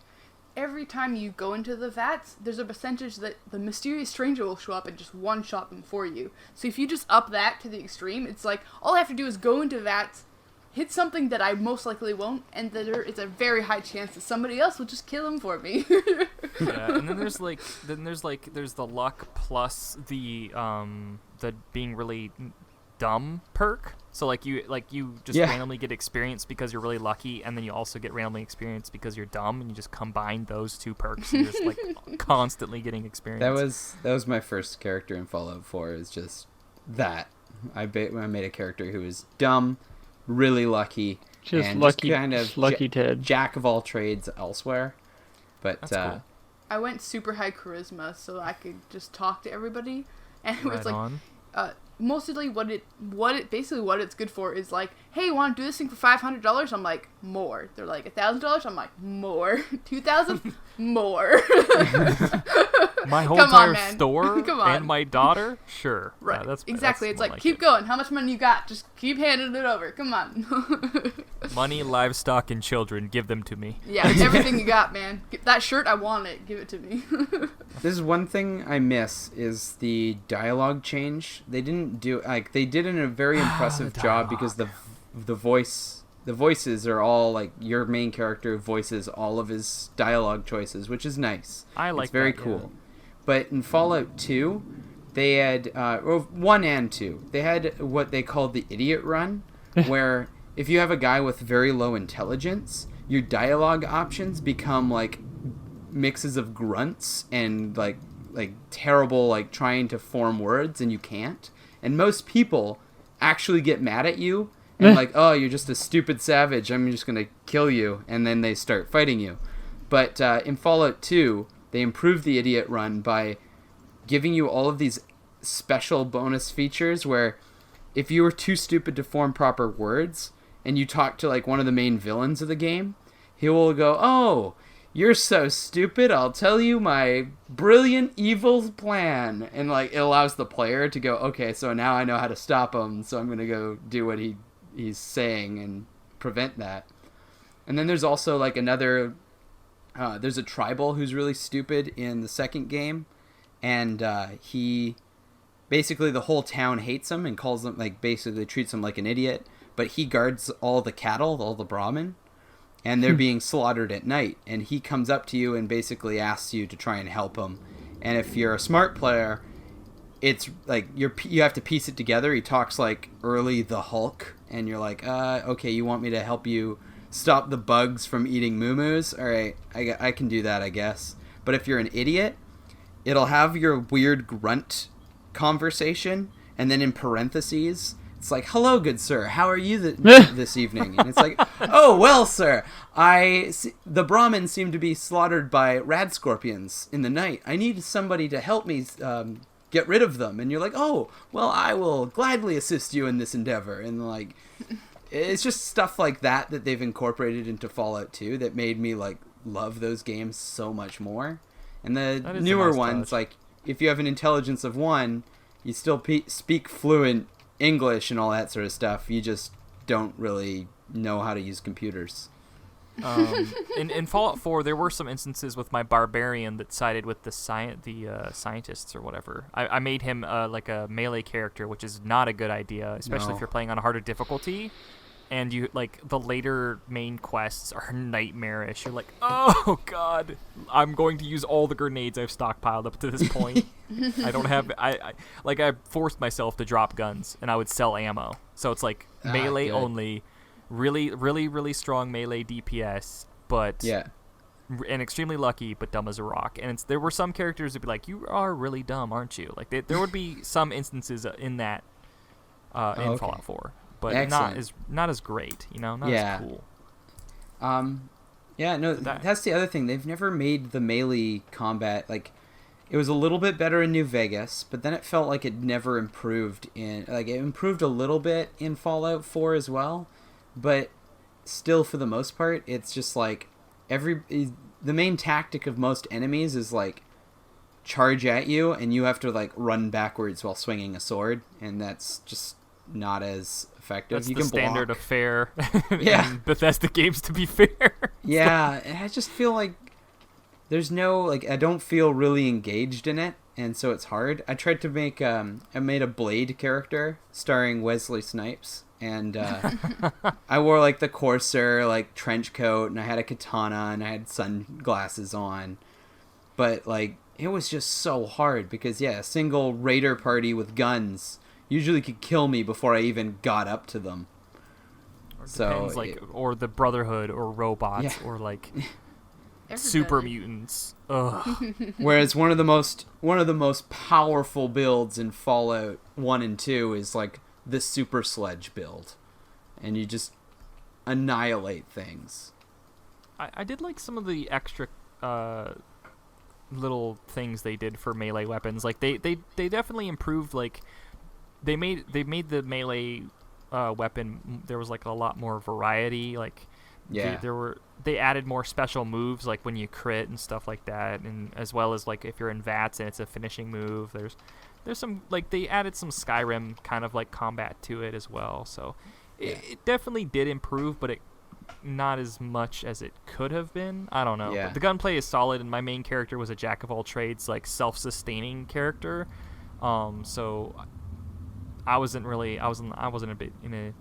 every time you go into the vats, there's a percentage that the mysterious stranger will show up and just one-shot them for you. So if you just up that to the extreme, it's like all I have to do is go into vats, hit something that I most likely won't, and there is a very high chance that somebody else will just kill him for me. Yeah, and then there's the luck plus the being really dumb perk. So you just Yeah. randomly get experience because you're really lucky, and then you also get randomly experience because you're dumb, and you just combine those 2 perks, and you're just like constantly getting experience. That was my first character in Fallout 4. Is just that I made a character who was dumb, really lucky, Just and lucky, just kind of just lucky Ted. jack of all trades elsewhere. But That's cool. I went super high charisma so I could just talk to everybody, and it was Right like on. mostly what it's good for is like, hey, you want to do this thing for $500? I'm like, more. They're like, $1,000? I'm like, more. 2,000? More. My whole Come on, entire man. store Come on. and my daughter? Sure. Right. Yeah, that's exactly. that's It's more like, keep it. going. How much money you got? Just keep handing it over. Come on. Money, livestock, and children. Give them to me. Yeah, everything you got, man. That shirt, I want it. Give it to me. this is one thing I miss is the dialogue change. They didn't do they did in a very impressive job because the voices are all like your main character voices all of his dialogue choices, which is nice. I like it's very that, yeah. cool. But in Fallout 2, they had 1 and 2. They had what they called the idiot run, where if you have a guy with very low intelligence, your dialogue options become like mixes of grunts and like terrible like trying to form words, and you can't. And most people actually get mad at you and like, oh, you're just a stupid savage, I'm just gonna kill you, and then they start fighting you. But in Fallout 2, they improved the idiot run by giving you all of these special bonus features where if you were too stupid to form proper words and you talk to like one of the main villains of the game, he will go, oh, you're so stupid, I'll tell you my brilliant evil plan. And like it allows the player to go, okay, so now I know how to stop him, so I'm going to go do what he's saying and prevent that. And then there's also like another there's a tribal who's really stupid in the second game, and he basically the whole town hates him and calls him like basically treats him like an idiot. But he guards all the cattle, all the Brahmin, and they're being slaughtered at night. And he comes up to you and basically asks you to try and help him. And if you're a smart player, it's like you have to piece it together. He talks like early the Hulk, and you're like, okay, you want me to help you stop the bugs from eating moo-moos? All right, I can do that, I guess. But if you're an idiot, it'll have your weird grunt conversation, and then in parentheses, it's like, hello, good sir, how are you this evening? And it's like, oh, well, sir, the Brahmin seem to be slaughtered by rad scorpions in the night. I need somebody to help me get rid of them. And you're like, oh, well, I will gladly assist you in this endeavor. And like, it's just stuff like that they've incorporated into Fallout 2 that made me like love those games so much more. And the newer ones, like, if you have an intelligence of 1, you still speak fluent English and all that sort of stuff. You just don't really know how to use computers. In Fallout 4, there were some instances with my barbarian that sided with the scientists or whatever. I made him like a melee character, which is not a good idea, especially if you're playing on a harder difficulty. And you like the later main quests are nightmarish. You're like, oh god, I'm going to use all the grenades I've stockpiled up to this point. I don't have. I forced myself to drop guns, and I would sell ammo. So it's like melee good. only, really, really, really strong melee DPS, but and extremely lucky, but dumb as a rock. And there were some characters that'd be like, you are really dumb, aren't you? Like there would be some instances in that in Fallout 4. But excellent. not as great, not as cool. That's the other thing. They've never made the melee combat like it was a little bit better in New Vegas, but then it felt like it never improved it improved a little bit in Fallout 4 as well, but still for the most part, it's just like the main tactic of most enemies is like charge at you and you have to like run backwards while swinging a sword, and that's just not as effective. That's you the can standard block. Of fair in Bethesda games, to be fair. Yeah, I just feel like there's no like I don't feel really engaged in it, and so it's hard. I tried to make I made a Blade character starring Wesley Snipes, and I wore like the Corsair like trench coat, and I had a katana, and I had sunglasses on, but like it was just so hard because a single raider party with guns usually could kill me before I even got up to them. Or the Brotherhood, or robots, or like super mutants. Ugh. Whereas one of the most powerful builds in Fallout 1 and 2 is like the Super Sledge build, and you just annihilate things. I did like some of the extra little things they did for melee weapons. Like they definitely improved. Like they made the melee weapon. There was like a lot more variety. Like they added more special moves, like when you crit and stuff like that, and as well as like if you're in VATS and it's a finishing move. There's some like they added some Skyrim kind of like combat to it as well. So it definitely did improve, but it not as much as it could have been. I don't know. But the gunplay is solid, and my main character was a jack of all trades, like self-sustaining character. So I wasn't a bit in a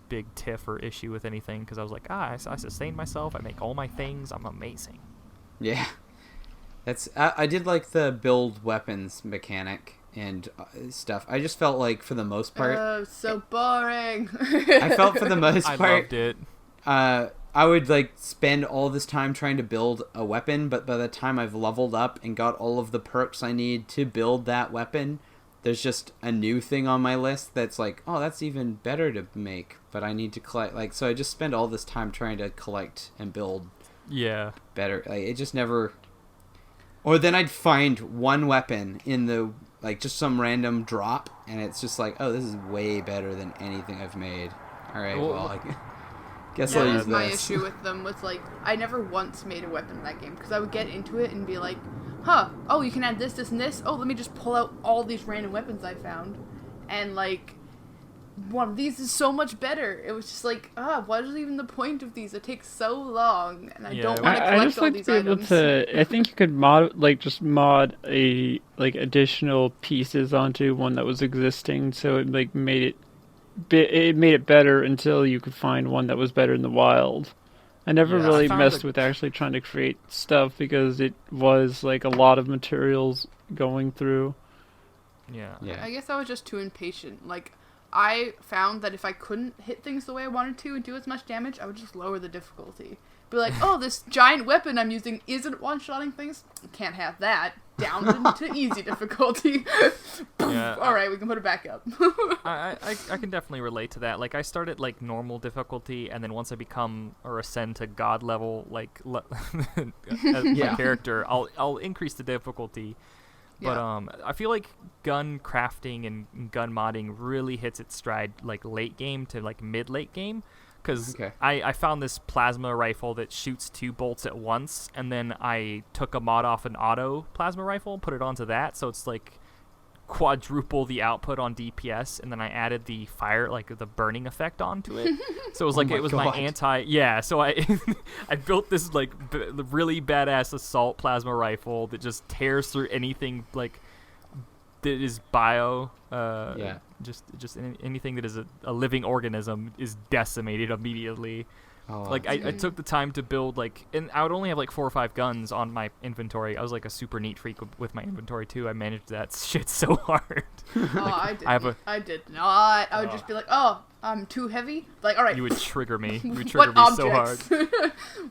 big tiff or issue with anything, because I was like, I sustain myself, I make all my things, I'm amazing. Yeah, I did like the build weapons mechanic and stuff. I just felt like for the most part, oh, so boring. I felt for the most part, I loved it. I would like spend all this time trying to build a weapon, but by the time I've leveled up and got all of the perks I need to build that weapon, there's just a new thing on my list that's like, oh, that's even better to make, but I need to collect. Like, so I just spend all this time trying to collect and build better. Like, it just never... Or then I'd find one weapon in the, like, just some random drop, and it's just like, oh, this is way better than anything I've made. All right, well, I guess I'll use this. My issue with them was, like, I never once made a weapon in that game, because I would get into it and be like, oh, you can add this, this, and this. Oh, let me just pull out all these random weapons I found. And, like, one of these is so much better. It was just like, what is even the point of these? It takes so long, and I don't want to I collect just all like these to be able items. to. I think you could mod a additional pieces onto one that was existing, so it made it better until you could find one that was better in the wild. I never Yeah, really I found messed with actually trying to create stuff because it was like a lot of materials going through. Yeah. I guess I was just too impatient. Like, I found that if I couldn't hit things the way I wanted to and do as much damage, I would just lower the difficulty. Be like, oh, this giant weapon I'm using isn't one-shotting things? Can't have that. Down into easy difficulty. Yeah. Alright, we can put it back up. I can definitely relate to that. Like, I start at like normal difficulty, and then once I become or ascend to god level, like as my character, I'll increase the difficulty. But I feel like gun crafting and gun modding really hits its stride like late game to like mid-late game. Because I found this plasma rifle that shoots 2 bolts at once, and then I took a mod off an auto plasma rifle, put it onto that, so it's like quadruple the output on DPS, and then I added the fire, like the burning effect onto it. So it was like my anti. Yeah, so I I built this like really badass assault plasma rifle that just tears through anything like that is bio. Just anything that is a living organism is decimated immediately. Like I took the time to build and I would only have like 4 or 5 guns on my inventory. I was like a super neat freak with my inventory too. I managed that shit so hard. I did not. I would just be like, I'm too heavy. Like, all right. You would trigger me. You would trigger me so hard.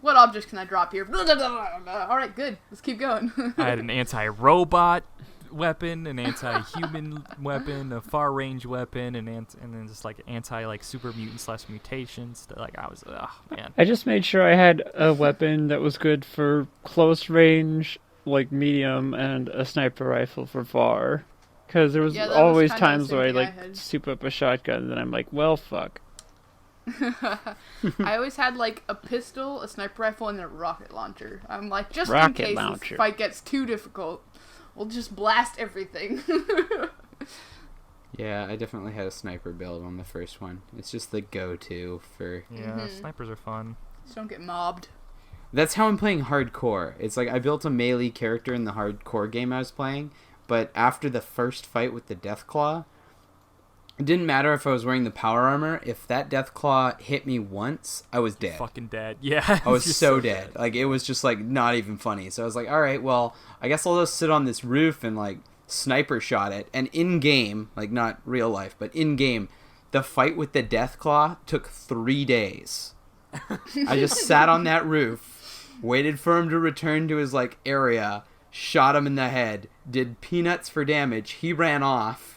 What objects can I drop here? All right, good. Let's keep going. I had an anti-robot weapon, an anti-human weapon, a far-range weapon, and then just like anti super mutant / mutations. Like I was, man. I just made sure I had a weapon that was good for close range, like medium, and a sniper rifle for far. Because there was always times where I soup up a shotgun, and then I'm like, well, fuck. I always had like a pistol, a sniper rifle, and then a rocket launcher. I'm like, just rocket in case launcher. the fight gets too difficult, we'll just blast everything. Yeah, I definitely had a sniper build on the first one. It's just the go-to for... Yeah, snipers are fun. Just don't get mobbed. That's how I'm playing hardcore. It's like I built a melee character in the hardcore game I was playing, but after the first fight with the Deathclaw, it didn't matter if I was wearing the power armor. If that Deathclaw hit me once, I was dead. Fucking dead. Yeah. I was so dead. Like, it was just, like, not even funny. So I was like, alright, well, I guess I'll just sit on this roof and, like, sniper shot it. And in-game, like, not real life, but in-game, the fight with the Deathclaw took 3 days. I just sat on that roof, waited for him to return to his, like, area, shot him in the head, did peanuts for damage, he ran off.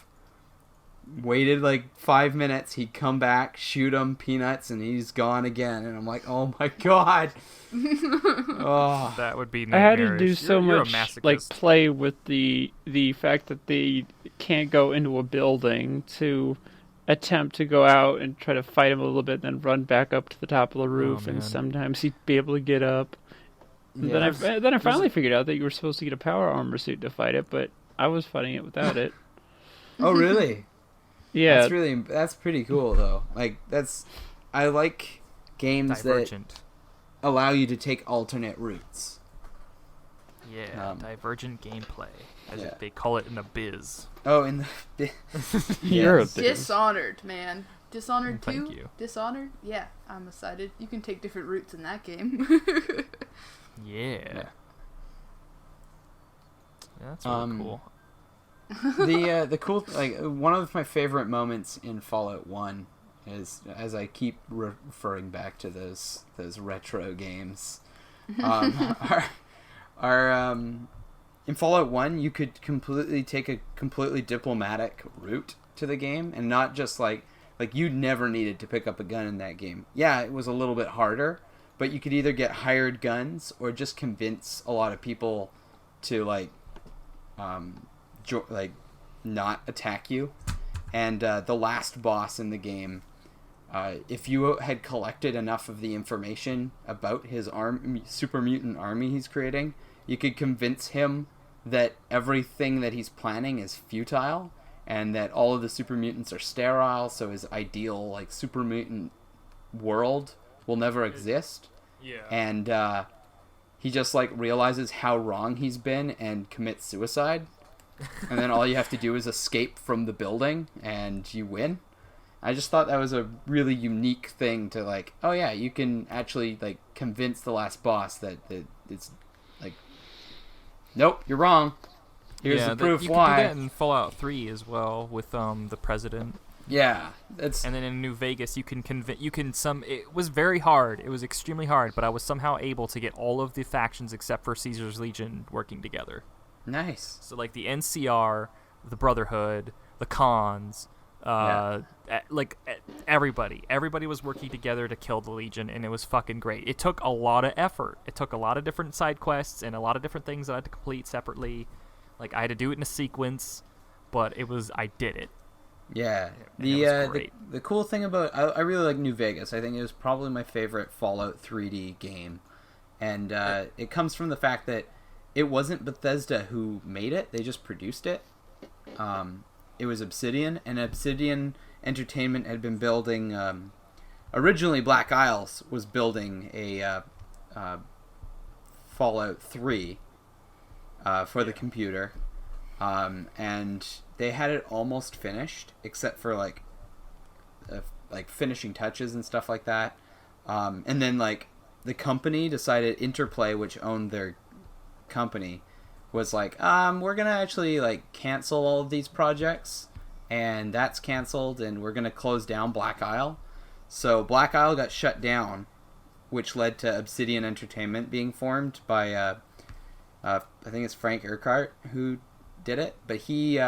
Waited like 5 minutes, he'd come back, shoot him, peanuts, and he's gone again. And I'm like, oh my god. Oh. That would be I had to do you're much like play with the fact that they can't go into a building to attempt to go out and try to fight him a little bit, then run back up to the top of the roof, and sometimes he'd be able to get up. Yeah, then I finally figured out that you were supposed to get a power armor suit to fight it, but I was fighting it without it. Oh really? Yeah, that's pretty cool though. Like I like games that allow you to take alternate routes. Yeah, divergent gameplay, as they call it in the biz. Oh, in the you're a biz. Dishonored, man. Dishonored 2? Thank you. Dishonored? Yeah, I'm excited. You can take different routes in that game. Yeah, that's really cool. The cool one of my favorite moments in Fallout 1 is, as I keep referring back to those retro games, are in Fallout 1 you could take a completely diplomatic route to the game, and not just like you never needed to pick up a gun in that game. Yeah, it was a little bit harder, but you could either get hired guns or just convince a lot of people to not attack you. And the last boss in the game, if you had collected enough of the information about his super mutant army he's creating, you could convince him that everything that he's planning is futile, and that all of the super mutants are sterile, so his ideal like super mutant world will never exist. Yeah. And he just like realizes how wrong he's been and commits suicide. And then all you have to do is escape from the building and you win. I just thought that was a really unique thing to like, oh yeah, you can actually like convince the last boss that it's like, nope, you're wrong. Here's the proof you why. can do that in Fallout 3 as well with the president. Yeah, that's. And then in New Vegas, you can It was very hard. It was extremely hard, but I was somehow able to get all of the factions except for Caesar's Legion working together. Nice. So like the NCR, the Brotherhood, the Khans, everybody was working together to kill the Legion, and it was fucking great. It took a lot of effort. It took a lot of different side quests and a lot of different things that I had to complete separately. Like I had to do it in a sequence, but I did it. Yeah, the cool thing about I really like New Vegas. I think it was probably my favorite Fallout 3D game, and it comes from the fact that it wasn't Bethesda who made it; they just produced it. It was Obsidian, and Obsidian Entertainment had been building. Originally, Black Isles was building a Fallout 3 for the computer. And they had it almost finished, except for like finishing touches and stuff like that. And then like the company decided, Interplay, which owned their company, was like, we're gonna actually like cancel all of these projects, and that's canceled, and we're gonna close down Black Isle. So Black Isle got shut down, which led to Obsidian Entertainment being formed by I think it's Frank Urquhart who did it, but he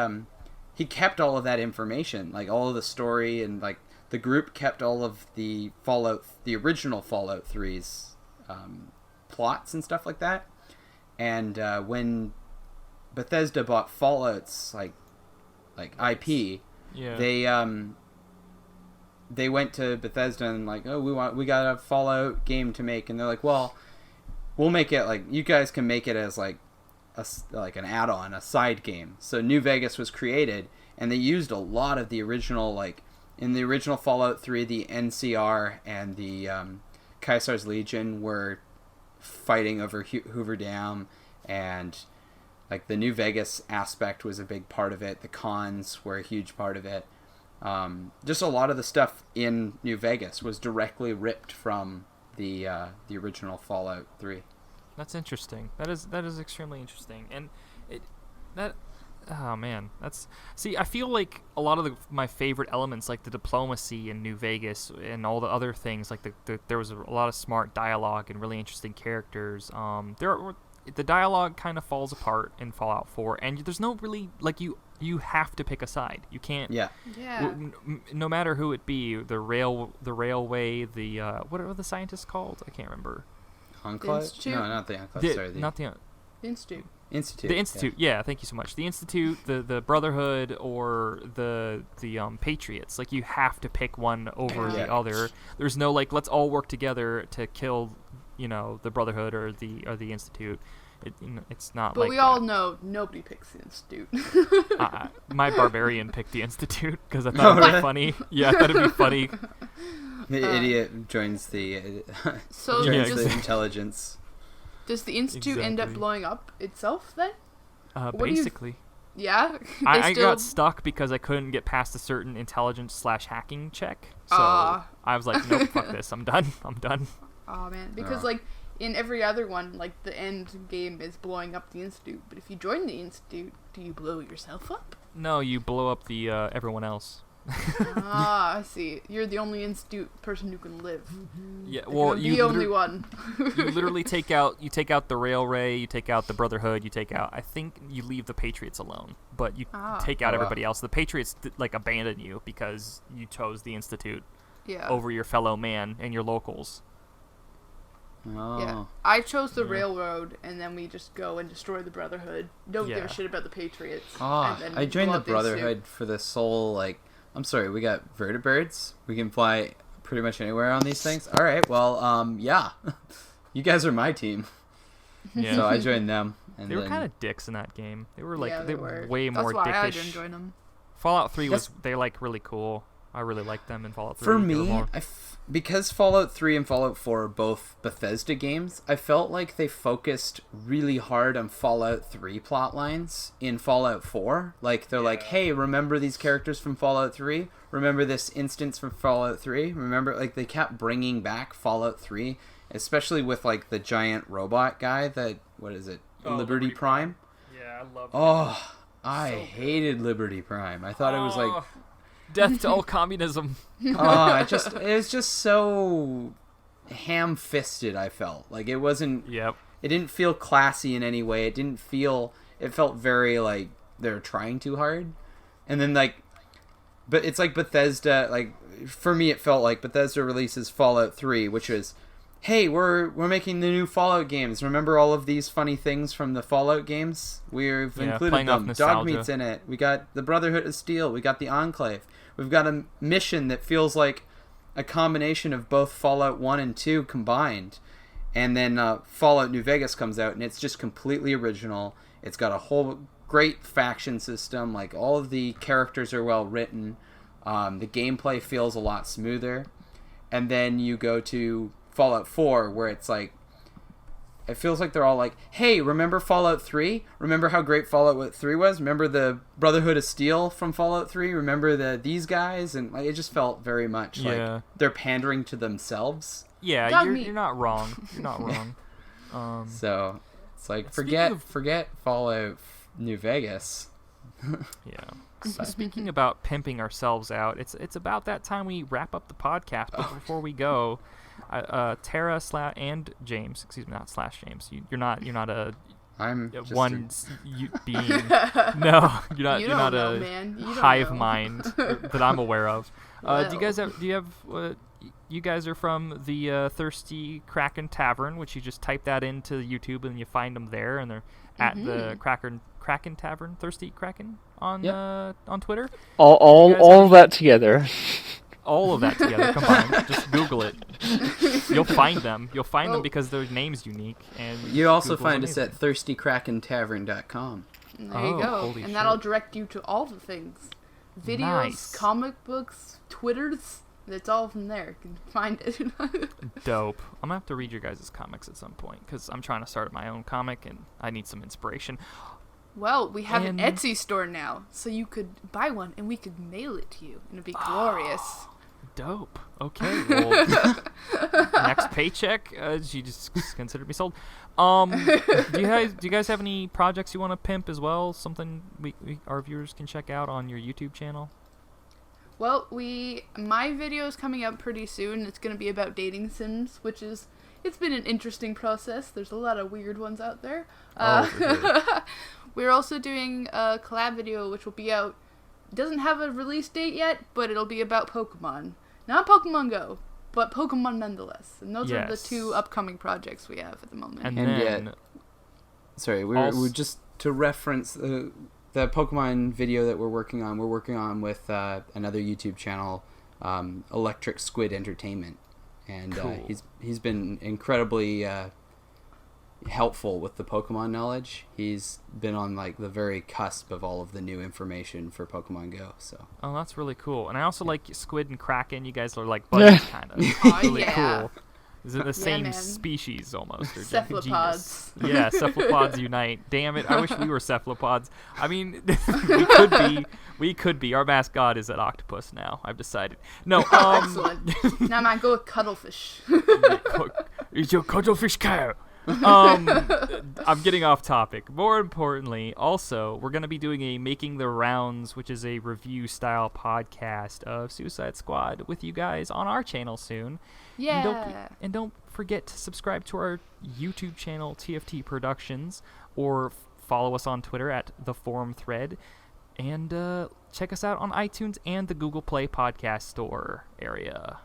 kept all of that information, like all of the story, and like the group kept all of the original Fallout 3's plots and stuff like that. And when Bethesda bought Fallout's like IP, they went to Bethesda and like, oh, we got a Fallout game to make, and they're like, well, we'll make it like, you guys can make it as like an add-on, a side game. So New Vegas was created, and they used a lot of the original, like in the original Fallout 3, the NCR and the Caesar's Legion were fighting over Hoover Dam, and like the New Vegas aspect was a big part of it. The cons were a huge part of it. Just a lot of the stuff in New Vegas was directly ripped from the original Fallout 3. That's interesting. That is extremely interesting, and I feel like a lot of my favorite elements, like the diplomacy in New Vegas and all the other things, like there was a lot of smart dialogue and really interesting characters. The dialogue kind of falls apart in Fallout 4, and there's no really like you have to pick a side. You can't. Yeah. No matter who it be, the railway, what are the scientists called? I can't remember. Enclave? Institute? No, not the Enclave. Institute. Institute. The Institute, yeah. Thank you so much. The Institute, the Brotherhood, or the Patriots. Like, you have to pick one over the other. There's no like, let's all work together to kill, the Brotherhood or the Institute. It's not. But like we all know nobody picks the Institute. My barbarian picked the Institute because I thought it'd be funny. Yeah, I thought it'd be funny. The idiot joins the intelligence. Does the Institute end up blowing up itself then? Basically. Yeah? I got stuck because I couldn't get past a certain intelligence/hacking check. So I was like, nope, fuck this. I'm done. Oh, man. Because, like, in every other one, like, the end game is blowing up the Institute. But if you join the Institute, do you blow yourself up? No, you blow up the everyone else. I see. You're the only Institute person who can live. Yeah, well, the only one. You literally take out the railway, you take out the Brotherhood, I think you leave the Patriots alone, but you take out everybody else. The Patriots like abandon you because you chose the Institute over your fellow man and your locals. Oh. Yeah, I chose the railroad, and then we just go and destroy the Brotherhood. Don't give a shit about the Patriots. I joined the Brotherhood for the sole, like, I'm sorry, we got vertibirds. We can fly pretty much anywhere on these things. All right, well, yeah, you guys are my team. Yeah. So I joined them. And they were kind of dicks in that game. They were like, they were way more dickish. That's why I didn't join them. Fallout 3 was they're like really cool. I really liked them in Fallout 3. For They were me, more- because Fallout 3 and Fallout 4 are both Bethesda games, I felt like they focused really hard on Fallout 3 plot lines in Fallout 4. Like, they're like, hey, remember these characters from Fallout 3? Remember this instance from Fallout 3? Remember, like, they kept bringing back Fallout 3, especially with, like, the giant robot guy that, what is it, Liberty Prime? Yeah, I love Oh, I hated Liberty Prime. I thought it was, like... death to all communism. it was just so ham-fisted. I felt like it wasn't. Yep. It didn't feel classy in any way. It felt very like they're trying too hard, and then like, but it's like Bethesda. Like for me, it felt like Bethesda releases Fallout 3, which was, hey, we're making the new Fallout games. Remember all of these funny things from the Fallout games? We've included playing off them. nostalgia. Dogmeat's in it. We got the Brotherhood of Steel. We got the Enclave. We've got a mission that feels like a combination of both Fallout 1 and 2 combined. And then Fallout New Vegas comes out, and it's just completely original. It's got a whole great faction system. Like, all of the characters are well written. The gameplay feels a lot smoother. And then you go to Fallout 4, where it's like, it feels like they're all like, hey, remember Fallout 3? Remember how great Fallout 3 was? Remember the Brotherhood of Steel from Fallout 3? Remember these guys? And like, it just felt very much like they're pandering to themselves. Yeah, you're not wrong. You're not wrong. So it's like, Speaking forget Fallout New Vegas. Yeah. So speaking about pimping ourselves out, it's about that time we wrap up the podcast. But before we go, Tara and James, excuse me, not slash James. You're not a I'm just one being. No, you're not a man. You don't hive know. mind that I'm aware of. Well. You guys are from the Thirsty Kraken Tavern, which you just type that into YouTube and you find them there, and they're at the Kraken Tavern, Thirsty Kraken on Twitter. All of that together. All of that together combined. Just Google it. You'll find them. You'll find them because their name's unique. And You also Google's find us amazing. at thirstykrakentavern.com. There you go. holy And that'll shit. direct you to all the things. Videos, Nice. comic books, Twitters. It's all from there. You can find it. Dope. I'm gonna have to read your guys' comics at some point because I'm trying to start my own comic and I need some inspiration. Well, we have And- an Etsy store now, so you could buy one and we could mail it to you, and it'd be glorious. Dope. Okay. Well, next paycheck, she just considered me sold. Do you guys have any projects you want to pimp as well? Something our viewers can check out on your YouTube channel? Well, my video is coming up pretty soon. It's going to be about dating sims, it's been an interesting process. There's a lot of weird ones out there. We're also doing a collab video, which will be out. It doesn't have a release date yet, but it'll be about Pokemon. Not Pokemon Go, but Pokemon nonetheless. And those are the Yes. two upcoming projects we have at the moment. And And then yet- Sorry, we're just to reference the Pokemon video that we're working on with another YouTube channel, Electric Squid Entertainment, and Cool. he's been incredibly helpful with the Pokemon knowledge. He's been on like the very cusp of all of the new information for Pokemon Go. So oh, that's really cool. And I also like Squid and Kraken. You guys are like buddies, kind of. Oh, Really yeah. cool. Is it the same man. species almost? Or Cephalopods. genus? Yeah, cephalopods unite. Damn it! I wish we were cephalopods. I mean, we could be. Our mascot is an octopus now. I've decided. No. Excellent. Now, man, go with Cuttlefish. Is your cuttlefish cow? I'm getting off topic. More importantly, also, we're going to be doing a Making the Rounds, which is a review-style podcast of Suicide Squad with you guys on our channel soon. Yeah. And don't forget to subscribe to our YouTube channel, TFT Productions, or follow us on Twitter at The Forum Thread, and check us out on iTunes and the Google Play Podcast Store area.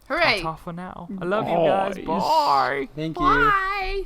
Hooray. Ta-ta for now. I love you guys. Boys. Bye. thank you. Bye.